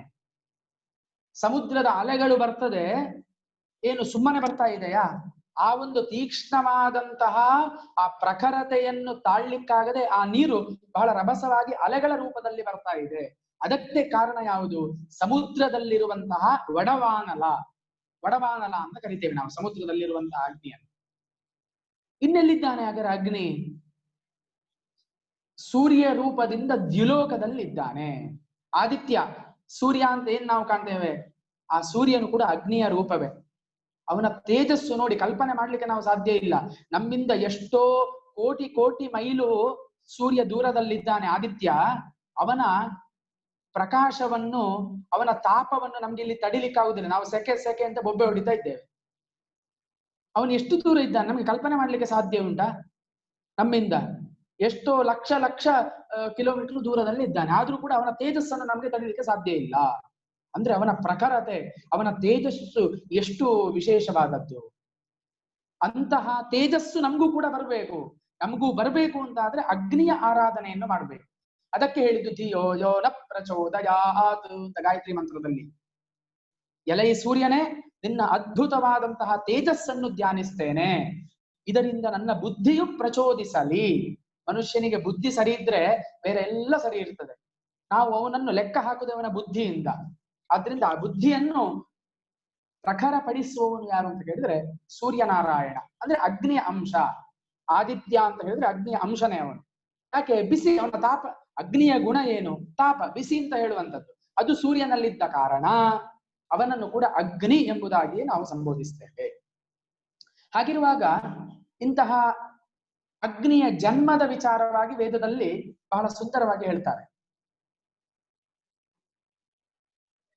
ಸಮುದ್ರದ ಅಲೆಗಳು ಬರ್ತದೆ, ಏನು ಸುಮ್ಮನೆ ಬರ್ತಾ ಇದೆಯಾ? ಆ ಒಂದು ತೀಕ್ಷ್ಣವಾದಂತಹ ಆ ಪ್ರಖರತೆಯನ್ನು ತಾಳ್ಲಿಕ್ಕಾಗದೆ ಆ ನೀರು ಬಹಳ ರಭಸವಾಗಿ ಅಲೆಗಳ ರೂಪದಲ್ಲಿ ಬರ್ತಾ ಇದೆ. ಅದಕ್ಕೆ ಕಾರಣ ಯಾವುದು? ಸಮುದ್ರದಲ್ಲಿರುವಂತಹ ವಡವಾನಲ ಅಂತ ಕರಿತೇವೆ ನಾವು ಸಮುದ್ರದಲ್ಲಿರುವಂತಹ ಅಗ್ನಿಯನ್ನು. ಇನ್ನೆಲ್ಲಿದ್ದಾನೆ ಹಾಗಾದ್ರೆ ಅಗ್ನಿ? ಸೂರ್ಯ ರೂಪದಿಂದ ದ್ಯುಲೋಕದಲ್ಲಿದ್ದಾನೆ. ಆದಿತ್ಯ ಸೂರ್ಯ ಅಂತ ಏನ್ ನಾವು ಕಾಣ್ತೇವೆ, ಆ ಸೂರ್ಯನು ಕೂಡ ಅಗ್ನಿಯ ರೂಪವೇ. ಅವನ ತೇಜಸ್ಸು ನೋಡಿ ಕಲ್ಪನೆ ಮಾಡ್ಲಿಕ್ಕೆ ನಾವು ಸಾಧ್ಯ ಇಲ್ಲ. ನಮ್ಮಿಂದ ಎಷ್ಟೋ ಕೋಟಿ ಕೋಟಿ ಮೈಲು ಸೂರ್ಯ ದೂರದಲ್ಲಿದ್ದಾನೆ ಆದಿತ್ಯ. ಅವನ ಪ್ರಕಾಶವನ್ನು, ಅವನ ತಾಪವನ್ನು ನಮ್ಗೆ ಇಲ್ಲಿ ತಡಿಲಿಕ್ಕಾಗುದಿಲ್ಲ. ನಾವು ಸೆಕೆ ಅಂತ ಬೊಬ್ಬೆ ಹೊಡಿತಾ ಇದ್ದೇವೆ. ಅವನು ಎಷ್ಟು ದೂರ ಇದ್ದಾನೆ ನಮ್ಗೆ ಕಲ್ಪನೆ ಮಾಡ್ಲಿಕ್ಕೆ ಸಾಧ್ಯ ಉಂಟಾ? ನಮ್ಮಿಂದ ಎಷ್ಟೋ ಲಕ್ಷ ಲಕ್ಷ ಕಿಲೋಮೀಟರ್ ದೂರದಲ್ಲಿ ಇದ್ದಾನೆ. ಆದ್ರೂ ಕೂಡ ಅವನ ತೇಜಸ್ಸನ್ನು ನಮ್ಗೆ ತಡಿಲಿಕ್ಕೆ ಸಾಧ್ಯ ಇಲ್ಲ. ಅಂದ್ರೆ ಅವನ ಪ್ರಖರತೆ, ಅವನ ತೇಜಸ್ಸು ಎಷ್ಟು ವಿಶೇಷವಾದದ್ದು. ಅಂತಹ ತೇಜಸ್ಸು ನಮಗೂ ಕೂಡ ಬರಬೇಕು. ನಮಗೂ ಬರಬೇಕು ಅಂತ ಆದ್ರೆ ಅಗ್ನಿಯ ಆರಾಧನೆಯನ್ನು ಮಾಡ್ಬೇಕು. ಅದಕ್ಕೆ ಹೇಳಿದ್ದು ಧಿಯೋ ಯೋ ನ ಪ್ರಚೋದಯಾತ್ ಅಂತ ಗಾಯತ್ರಿ ಮಂತ್ರದಲ್ಲಿ. ಎಲೈ ಸೂರ್ಯನೇ, ನಿನ್ನ ಅದ್ಭುತವಾದಂತಹ ತೇಜಸ್ಸನ್ನು ಧ್ಯಾನಿಸ್ತೇನೆ, ಇದರಿಂದ ನನ್ನ ಬುದ್ಧಿಯು ಪ್ರಚೋದಿಸಲಿ. ಮನುಷ್ಯನಿಗೆ ಬುದ್ಧಿ ಸರಿ ಇದ್ರೆ ಬೇರೆ ಎಲ್ಲ ಸರಿ ಇರ್ತದೆ. ನಾವು ಅವನನ್ನು ಲೆಕ್ಕ ಹಾಕುದವನ ಬುದ್ಧಿಯಿಂದ. ಆದ್ರಿಂದ ಆ ಬುದ್ಧಿಯನ್ನು ಪ್ರಖರಪಡಿಸುವವನು ಯಾರು ಅಂತ ಹೇಳಿದ್ರೆ ಸೂರ್ಯನಾರಾಯಣ, ಅಂದ್ರೆ ಅಗ್ನಿಯ ಅಂಶ. ಆದಿತ್ಯ ಅಂತ ಹೇಳಿದ್ರೆ ಅಗ್ನಿಯ ಅಂಶನೇ ಅವನು. ಯಾಕೆ? ಬಿಸಿ, ಅವನ ತಾಪ. ಅಗ್ನಿಯ ಗುಣ ಏನು? ತಾಪ, ಬಿಸಿ ಅಂತ ಹೇಳುವಂಥದ್ದು. ಅದು ಸೂರ್ಯನಲ್ಲಿದ್ದ ಕಾರಣ ಅವನನ್ನು ಕೂಡ ಅಗ್ನಿ ಎಂಬುದಾಗಿ ನಾವು ಸಂಬೋಧಿಸ್ತೇವೆ. ಹಾಗಿರುವಾಗ ಇಂತಹ ಅಗ್ನಿಯ ಜನ್ಮದ ವಿಚಾರವಾಗಿ ವೇದದಲ್ಲಿ ಬಹಳ ಸುಂದರವಾಗಿ ಹೇಳ್ತಾರೆ.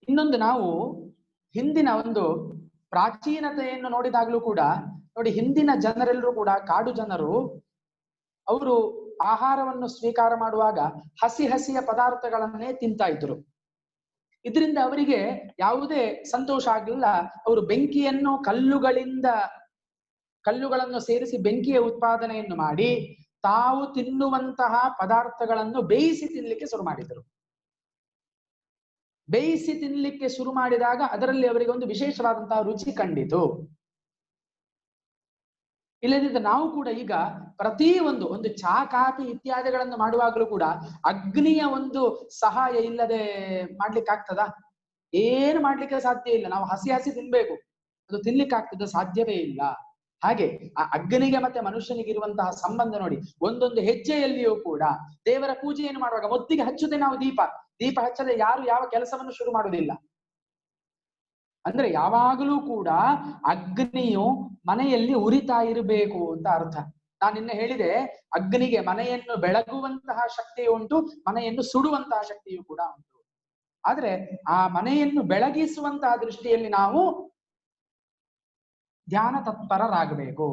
ಇನ್ನೊಂದು, ನಾವು ಹಿಂದಿನ ಒಂದು ಪ್ರಾಚೀನತೆಯನ್ನು ನೋಡಿದಾಗ್ಲೂ ಕೂಡ ನೋಡಿ, ಹಿಂದಿನ ಜನರೆಲ್ಲರೂ ಕೂಡ, ಕಾಡು ಜನರು, ಅವರು ಆಹಾರವನ್ನು ಸ್ವೀಕಾರ ಮಾಡುವಾಗ ಹಸಿಯ ಪದಾರ್ಥಗಳನ್ನೇ ತಿಂತಾ ಇದ್ರು. ಇದರಿಂದ ಅವರಿಗೆ ಯಾವುದೇ ಸಂತೋಷ ಆಗಲಿಲ್ಲ. ಅವರು ಬೆಂಕಿಯನ್ನು ಕಲ್ಲುಗಳನ್ನು ಸೇರಿಸಿ ಬೆಂಕಿಯ ಉತ್ಪಾದನೆಯನ್ನು ಮಾಡಿ ತಾವು ತಿನ್ನುವಂತಹ ಪದಾರ್ಥಗಳನ್ನು ಬೇಯಿಸಿ ತಿನ್ಲಿಕ್ಕೆ ಶುರು ಮಾಡಿದರು. ಬೇಯಿಸಿ ತಿನ್ಲಿಕ್ಕೆ ಶುರು ಮಾಡಿದಾಗ ಅದರಲ್ಲಿ ಅವರಿಗೆ ಒಂದು ವಿಶೇಷವಾದಂತಹ ರುಚಿ ಕಂಡಿತು. ಇಲ್ಲದಿದ್ದರೆ ನಾವು ಕೂಡ ಈಗ ಪ್ರತಿ ಒಂದು ಚಹಾ ಕಾಫಿ ಇತ್ಯಾದಿಗಳನ್ನು ಮಾಡುವಾಗಲೂ ಕೂಡ ಅಗ್ನಿಯ ಒಂದು ಸಹಾಯ ಇಲ್ಲದೆ ಮಾಡ್ಲಿಕ್ಕೆ ಆಗ್ತದಾ? ಏನು ಮಾಡ್ಲಿಕ್ಕೆ ಸಾಧ್ಯ ಇಲ್ಲ. ನಾವು ಹಸಿ ತಿನ್ಬೇಕು, ಅದು ತಿನ್ಲಿಕ್ಕೆ ಆಗ್ತದ? ಸಾಧ್ಯವೇ ಇಲ್ಲ. ಹಾಗೆ ಆ ಅಗ್ನಿಗೆ ಮತ್ತೆ ಮನುಷ್ಯನಿಗೆ ಇರುವಂತಹ ಸಂಬಂಧ ನೋಡಿ. ಒಂದೊಂದು ಹೆಜ್ಜೆಯಲ್ಲಿಯೂ ಕೂಡ ದೇವರ ಪೂಜೆಯನ್ನು ಮಾಡುವಾಗ ಮೊದಲಿಗೆ ಹಚ್ಚುತ್ತೆ ನಾವು ದೀಪ ಹಚ್ಚದೆ ಯಾರು ಯಾವ ಕೆಲಸವನ್ನು ಶುರು ಮಾಡುವುದಿಲ್ಲ. ಅಂದ್ರೆ ಯಾವಾಗಲೂ ಕೂಡ ಅಗ್ನಿಯು ಮನೆಯಲ್ಲಿ ಉರಿತಾ ಇರಬೇಕು ಅಂತ ಅರ್ಥ. ನಾನು ನಿನ್ನೆ ಹೇಳಿದೆ, ಅಗ್ನಿಗೆ ಮನೆಯನ್ನು ಬೆಳಗುವಂತಹ ಶಕ್ತಿ ಉಂಟು, ಮನೆಯನ್ನು ಸುಡುವಂತಹ ಶಕ್ತಿಯು ಕೂಡ ಉಂಟು. ಆದ್ರೆ ಆ ಮನೆಯನ್ನು ಬೆಳಗಿಸುವಂತಹ ದೃಷ್ಟಿಯಲ್ಲಿ ನಾವು ಧ್ಯಾನ ತತ್ಪರರಾಗಬೇಕು.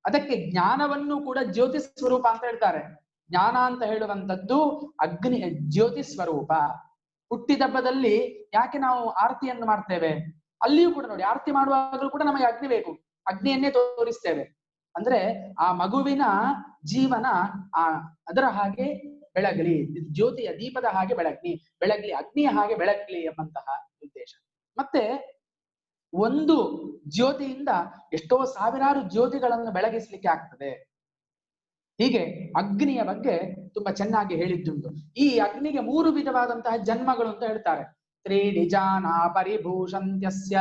ಅದಕ್ಕೆ ಜ್ಞಾನವನ್ನು ಕೂಡ ಜ್ಯೋತಿ ಸ್ವರೂಪ ಅಂತ ಹೇಳ್ತಾರೆ. ಜ್ಞಾನ ಅಂತ ಹೇಳುವಂಥದ್ದು ಅಗ್ನಿ ಜ್ಯೋತಿ ಸ್ವರೂಪ. ಹುಟ್ಟಿದಬ್ಬದಲ್ಲಿ ಯಾಕೆ ನಾವು ಆರತಿಯನ್ನು ಮಾಡ್ತೇವೆ? ಅಲ್ಲಿಯೂ ಕೂಡ ನೋಡಿ, ಆರತಿ ಮಾಡುವಾಗಲೂ ಕೂಡ ನಮಗೆ ಅಗ್ನಿ ಬೇಕು. ಅಗ್ನಿಯನ್ನೇ ತೋರಿಸ್ತೇವೆ. ಅಂದ್ರೆ ಆ ಮಗುವಿನ ಜೀವನ ಅದರ ಹಾಗೆ ಬೆಳಗಲಿ, ಜ್ಯೋತಿಯ ದೀಪದ ಹಾಗೆ ಬೆಳಗ್ಲಿ, ಅಗ್ನಿಯ ಹಾಗೆ ಬೆಳಗ್ಲಿ ಎಂಬಂತಹ ಉದ್ದೇಶ. ಮತ್ತೆ ಒಂದು ಜ್ಯೋತಿಯಿಂದ ಎಷ್ಟೋ ಸಾವಿರಾರು ಜ್ಯೋತಿಗಳನ್ನು ಬೆಳಗಿಸ್ಲಿಕ್ಕೆ ಆಗ್ತದೆ. ಹೀಗೆ ಅಗ್ನಿಯ ಬಗ್ಗೆ ತುಂಬಾ ಚೆನ್ನಾಗಿ ಹೇಳಿದ್ದುಂಟು. ಈ ಅಗ್ನಿಗೆ 3 ವಿಧವಾದಂತಹ ಜನ್ಮಗಳು ಅಂತ ಹೇಳ್ತಾರೆ. ತ್ರೀಡಿಜಾನ ಪರಿಭೂಷಂತ್ಯಸ್ಯ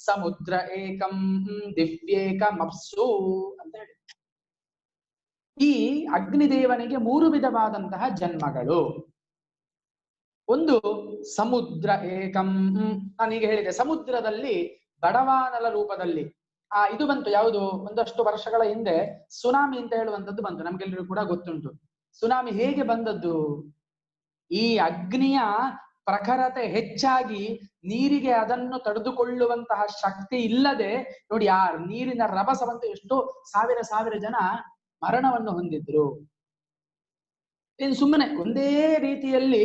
ಸಮುದ್ರ ಏಕಂ ದಿವ್ಯೇಕಮಪ್ಸು ಅಂತ ಹೇಳಿ. ಈ ಅಗ್ನಿದೇವನಿಗೆ 3 ವಿಧವಾದಂತಹ ಜನ್ಮಗಳು. ಒಂದು ಸಮುದ್ರ ಏಕಂ, ನಾನೀಗ ಹೇಳಿದೆ, ಸಮುದ್ರದಲ್ಲಿ ಬಡವಾನಲ ರೂಪದಲ್ಲಿ ಇದು ಬಂತು. ಯಾವುದು? ಒಂದಷ್ಟು ವರ್ಷಗಳ ಹಿಂದೆ ಸುನಾಮಿ ಅಂತ ಹೇಳುವಂಥದ್ದು ಬಂತು. ನಮ್ಗೆಲ್ಲರೂ ಕೂಡ ಗೊತ್ತುಂಟು. ಸುನಾಮಿ ಹೇಗೆ ಬಂದದ್ದು? ಈ ಅಗ್ನಿಯ ಪ್ರಖರತೆ ಹೆಚ್ಚಾಗಿ ನೀರಿಗೆ ಅದನ್ನು ತಡೆದುಕೊಳ್ಳುವಂತಹ ಶಕ್ತಿ ಇಲ್ಲದೆ ನೋಡಿ, ಆ ನೀರಿನ ರಭಸವಂತೂ ಎಷ್ಟೋ ಸಾವಿರ ಜನ ಮರಣವನ್ನು ಹೊಂದಿದ್ರು. ಇನ್ನು ಸುಮ್ಮನೆ ಒಂದೇ ರೀತಿಯಲ್ಲಿ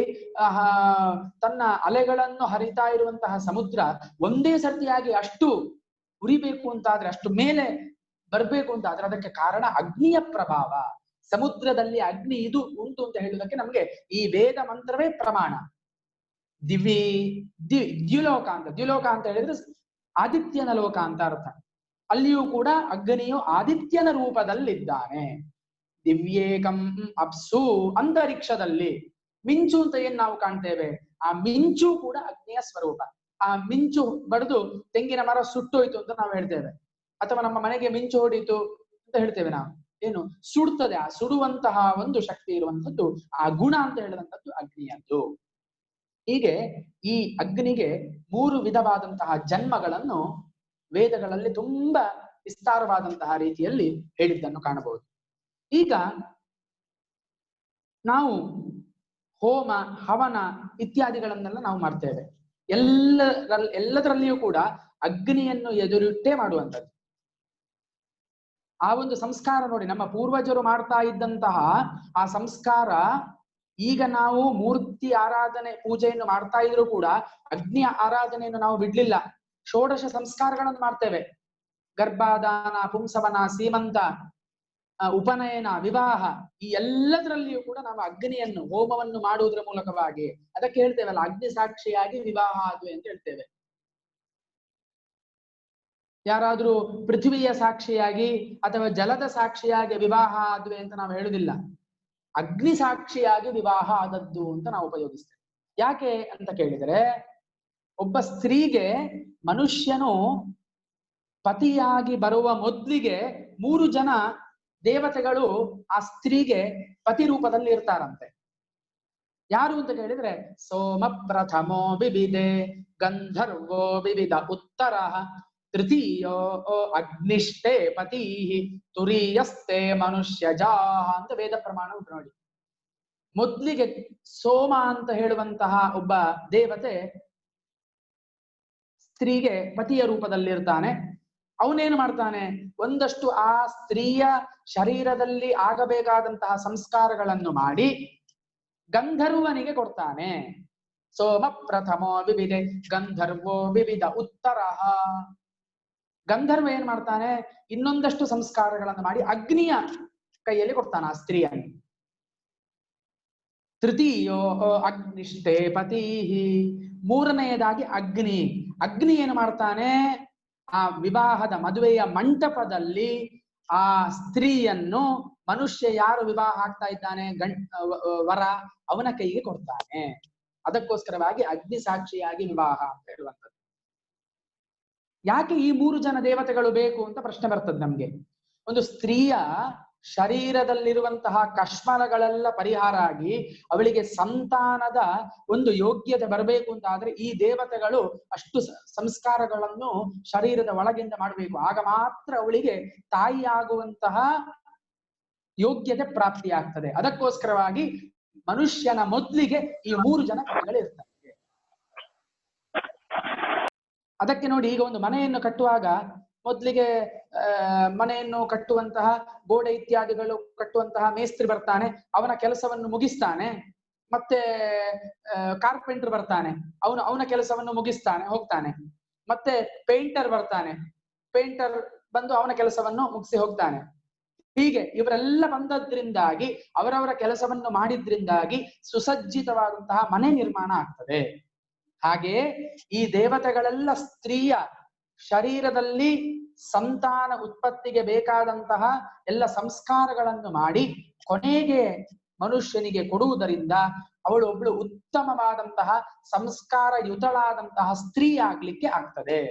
ತನ್ನ ಅಲೆಗಳನ್ನು ಹರಿತಾ ಇರುವಂತಹ ಸಮುದ್ರ ಒಂದೇ ಸರ್ತಿಯಾಗಿ ಅಷ್ಟು ಉರಿಬೇಕು ಅಂತಾದ್ರೆ, ಅಷ್ಟು ಮೇಲೆ ಬರ್ಬೇಕು ಅಂತ ಆದ್ರೆ ಅದಕ್ಕೆ ಕಾರಣ ಅಗ್ನಿಯ ಪ್ರಭಾವ. ಸಮುದ್ರದಲ್ಲಿ ಅಗ್ನಿ ಇದು ಉಂಟು ಅಂತ ಹೇಳುವುದಕ್ಕೆ ನಮ್ಗೆ ಈ ವೇದ ಮಂತ್ರವೇ ಪ್ರಮಾಣ. ದ್ಯುಲೋಕ ಅಂತ ಹೇಳಿದ್ರೆ ಆದಿತ್ಯನ ಲೋಕ ಅಂತ ಅರ್ಥ. ಅಲ್ಲಿಯೂ ಕೂಡ ಅಗ್ನಿಯು ಆದಿತ್ಯನ ರೂಪದಲ್ಲಿದ್ದಾನೆ. ದಿವ್ಯೇಕಂ ಅಪ್ಸು, ಅಂತರಿಕ್ಷದಲ್ಲಿ ಮಿಂಚು ಅಂತ ಏನ್ ನಾವು ಕಾಣ್ತೇವೆ, ಆ ಮಿಂಚು ಕೂಡ ಅಗ್ನಿಯ ಸ್ವರೂಪ. ಆ ಮಿಂಚು ಬಡಿದು ತೆಂಗಿನ ಮರ ಸುಟ್ಟೋಯ್ತು ಅಂತ ನಾವು ಹೇಳ್ತೇವೆ, ಅಥವಾ ನಮ್ಮ ಮನೆಗೆ ಮಿಂಚು ಹೊಡೀತು ಅಂತ ಹೇಳ್ತೇವೆ ನಾವು. ಏನು ಸುಡ್ತದೆ. ಆ ಸುಡುವಂತಹ ಒಂದು ಶಕ್ತಿ ಇರುವಂತದ್ದು ಆ ಗುಣ ಅಂತ ಹೇಳುವಂತದ್ದು ಅಗ್ನಿಯದ್ದು. ಹೀಗೆ ಈ ಅಗ್ನಿಗೆ 3 ವಿಧವಾದಂತಹ ಜನ್ಮಗಳನ್ನು ವೇದಗಳಲ್ಲಿ ತುಂಬಾ ವಿಸ್ತಾರವಾದಂತಹ ರೀತಿಯಲ್ಲಿ ಹೇಳಿದ್ದನ್ನು ಕಾಣಬಹುದು. ಈಗ ನಾವು ಹೋಮ ಹವನ ಇತ್ಯಾದಿಗಳನ್ನೆಲ್ಲ ನಾವು ಮಾಡ್ತೇವೆ. ಎಲ್ಲದರಲ್ಲಿಯೂ ಕೂಡ ಅಗ್ನಿಯನ್ನು ಎದುರಿಟ್ಟೇ ಮಾಡುವಂಥದ್ದು. ಆ ಒಂದು ಸಂಸ್ಕಾರ ನೋಡಿ, ನಮ್ಮ ಪೂರ್ವಜರು ಮಾಡ್ತಾ ಇದ್ದಂತಹ ಆ ಸಂಸ್ಕಾರ ಈಗ ನಾವು ಮೂರ್ತಿ ಆರಾಧನೆ ಪೂಜೆಯನ್ನು ಮಾಡ್ತಾ ಇದ್ರು ಕೂಡ ಅಗ್ನಿಯ ಆರಾಧನೆಯನ್ನು ನಾವು ಬಿಡ್ಲಿಲ್ಲ. ಷೋಡಶ ಸಂಸ್ಕಾರಗಳನ್ನು ಮಾಡ್ತೇವೆ. ಗರ್ಭಾಧಾನ, ಪುಂಸವನ, ಸೀಮಂತ, ಉಪನಯನ, ವಿವಾಹ, ಈ ಎಲ್ಲದರಲ್ಲಿಯೂ ಕೂಡ ನಾವು ಅಗ್ನಿಯನ್ನು ಹೋಮವನ್ನು ಮಾಡುವುದರ ಮೂಲಕವಾಗಿ, ಅದಕ್ಕೆ ಹೇಳ್ತೇವಲ್ಲ ಅಗ್ನಿ ಸಾಕ್ಷಿಯಾಗಿ ವಿವಾಹ ಆದ್ವೆ ಅಂತ ಹೇಳ್ತೇವೆ. ಯಾರಾದ್ರೂ ಪೃಥ್ವಿಯ ಸಾಕ್ಷಿಯಾಗಿ ಅಥವಾ ಜಲದ ಸಾಕ್ಷಿಯಾಗಿ ವಿವಾಹ ಆದ್ವೆ ಅಂತ ನಾವು ಹೇಳುದಿಲ್ಲ. ಅಗ್ನಿ ಸಾಕ್ಷಿಯಾಗಿ ವಿವಾಹ ಆದದ್ದು ಅಂತ ನಾವು ಉಪಯೋಗಿಸ್ತೇವೆ. ಯಾಕೆ ಅಂತ ಕೇಳಿದರೆ, ಒಬ್ಬ ಸ್ತ್ರೀಗೆ ಮನುಷ್ಯನು ಪತಿಯಾಗಿ ಬರುವ ಮೊದಲಿಗೆ 3 ಜನ ದೇವತೆಗಳು ಆ ಸ್ತ್ರೀಗೆ ಪತಿ ರೂಪದಲ್ಲಿ ಇರ್ತಾರಂತೆ. ಯಾರು ಅಂತ ಕೇಳಿದ್ರೆ, ಸೋಮ ಪ್ರಥಮೋ ವಿವಿಧೆ ಗಂಧರ್ವೋ ವಿವಿಧ ಉತ್ತರ ತೃತೀಯೋ ಅಗ್ನಿಷ್ಟೇ ಪತಿ ತುರೀಯಸ್ತೆ ಮನುಷ್ಯಜಾ ಅಂತ ವೇದ ಪ್ರಮಾಣ ಉಂಟು ನೋಡಿ. ಮೊದ್ಲಿಗೆ ಸೋಮ ಅಂತ ಹೇಳುವಂತಹ ಒಬ್ಬ ದೇವತೆ ಸ್ತ್ರೀಗೆ ಪತಿಯ ರೂಪದಲ್ಲಿರ್ತಾನೆ. ಅವನೇನು ಮಾಡ್ತಾನೆ, ಒಂದಷ್ಟು ಆ ಸ್ತ್ರೀಯ ಶರೀರದಲ್ಲಿ ಆಗಬೇಕಾದಂತಹ ಸಂಸ್ಕಾರಗಳನ್ನು ಮಾಡಿ ಗಂಧರ್ವನಿಗೆ ಕೊಡ್ತಾನೆ. ಸೋಮ ಪ್ರಥಮೋ ವಿವಿಧೆ ಗಂಧರ್ವೋ ವಿವಿಧ ಉತ್ತರ. ಗಂಧರ್ವ ಏನ್ ಮಾಡ್ತಾನೆ, ಇನ್ನೊಂದಷ್ಟು ಸಂಸ್ಕಾರಗಳನ್ನು ಮಾಡಿ ಅಗ್ನಿಯ ಕೈಯಲ್ಲಿ ಕೊಡ್ತಾನೆ ಆ ಸ್ತ್ರೀಯನ್ನು. ತೃತೀಯೋ ಅಗ್ನಿಷ್ಟೇ ಪತಿ, ಮೂರನೆಯದಾಗಿ ಅಗ್ನಿ ಏನು ಮಾಡ್ತಾನೆ, ಆ ವಿವಾಹದ ಮದುವೆಯ ಮಂಟಪದಲ್ಲಿ ಆ ಸ್ತ್ರೀಯನ್ನು ಮನುಷ್ಯ ಯಾರು ವಿವಾಹ ಆಗ್ತಾ ಇದ್ದಾನೆ ವರ, ಅವನ ಕೈಗೆ ಕೊಡ್ತಾನೆ. ಅದಕ್ಕೋಸ್ಕರವಾಗಿ ಅಗ್ನಿ ಸಾಕ್ಷಿಯಾಗಿ ವಿವಾಹ ಅಂತ ಹೇಳುವಂಥದ್ದು. ಯಾಕೆ ಈ 3 ಜನ ದೇವತೆಗಳು ಬೇಕು ಅಂತ ಪ್ರಶ್ನೆ ಬರ್ತದೆ ನಮ್ಗೆ. ಒಂದು ಸ್ತ್ರೀಯ ಶರೀರದಲ್ಲಿರುವಂತಹ ಕಶ್ಮಲಗಳೆಲ್ಲ ಪರಿಹಾರ ಆಗಿ ಅವಳಿಗೆ ಸಂತಾನದ ಒಂದು ಯೋಗ್ಯತೆ ಬರಬೇಕು ಅಂತ ಆದ್ರೆ ಈ ದೇವತೆಗಳು ಅಷ್ಟು ಸಂಸ್ಕಾರಗಳನ್ನು ಶರೀರದ ಒಳಗಿಂದ ಮಾಡಬೇಕು. ಆಗ ಮಾತ್ರ ಅವಳಿಗೆ ತಾಯಿಯಾಗುವಂತಹ ಯೋಗ್ಯತೆ ಪ್ರಾಪ್ತಿಯಾಗ್ತದೆ. ಅದಕ್ಕೋಸ್ಕರವಾಗಿ ಮನುಷ್ಯನ ಮೊದಲಿಗೆ ಈ 3 ಜನ ಕಥೆಗಳಿರ್ತವೆ. ಅದಕ್ಕೆ ನೋಡಿ, ಈಗ ಒಂದು ಮನೆಯನ್ನು ಕಟ್ಟುವಾಗ ಮೊದಲಿಗೆ ಮನೆಯನ್ನು ಕಟ್ಟುವಂತಹ ಗೋಡೆ ಇತ್ಯಾದಿಗಳು ಕಟ್ಟುವಂತಹ ಮೇಸ್ತ್ರಿ ಬರ್ತಾನೆ, ಅವನ ಕೆಲಸವನ್ನು ಮುಗಿಸ್ತಾನೆ. ಮತ್ತೆ ಕಾರ್ಪೆಂಟರ್ ಬರ್ತಾನೆ, ಅವನ ಕೆಲಸವನ್ನು ಮುಗಿಸ್ತಾನೆ ಹೋಗ್ತಾನೆ. ಮತ್ತೆ ಪೇಂಟರ್ ಬರ್ತಾನೆ, ಪೇಂಟರ್ ಬಂದು ಅವನ ಕೆಲಸವನ್ನು ಮುಗಿಸಿ ಹೋಗ್ತಾನೆ. ಹೀಗೆ ಇವರೆಲ್ಲ ಬಂದದ್ರಿಂದಾಗಿ ಅವರವರ ಕೆಲಸವನ್ನು ಮಾಡಿದ್ರಿಂದಾಗಿ ಸುಸಜ್ಜಿತವಾದಂತಹ ಮನೆ ನಿರ್ಮಾಣ ಆಗ್ತದೆ. ಹಾಗೆಯೇ ಈ ದೇವತೆಗಳೆಲ್ಲ ಸ್ತ್ರೀಯ ಶರೀರದಲ್ಲಿ ಸಂತಾನ ಉತ್ಪತ್ತಿಗೆ ಬೇಕಾದಂತಹ ಎಲ್ಲ ಸಂಸ್ಕಾರಗಳನ್ನು ಮಾಡಿ ಕೊನೆಗೆ ಮನುಷ್ಯನಿಗೆ ಕೊಡುವುದರಿಂದ ಅವಳು ಒಬ್ಬಳು ಉತ್ತಮವಾದಂತಹ ಸಂಸ್ಕಾರಯುತಳಾದಂತಹ ಸ್ತ್ರೀ ಆಗ್ಲಿಕ್ಕೆ ಆಗ್ತದೆ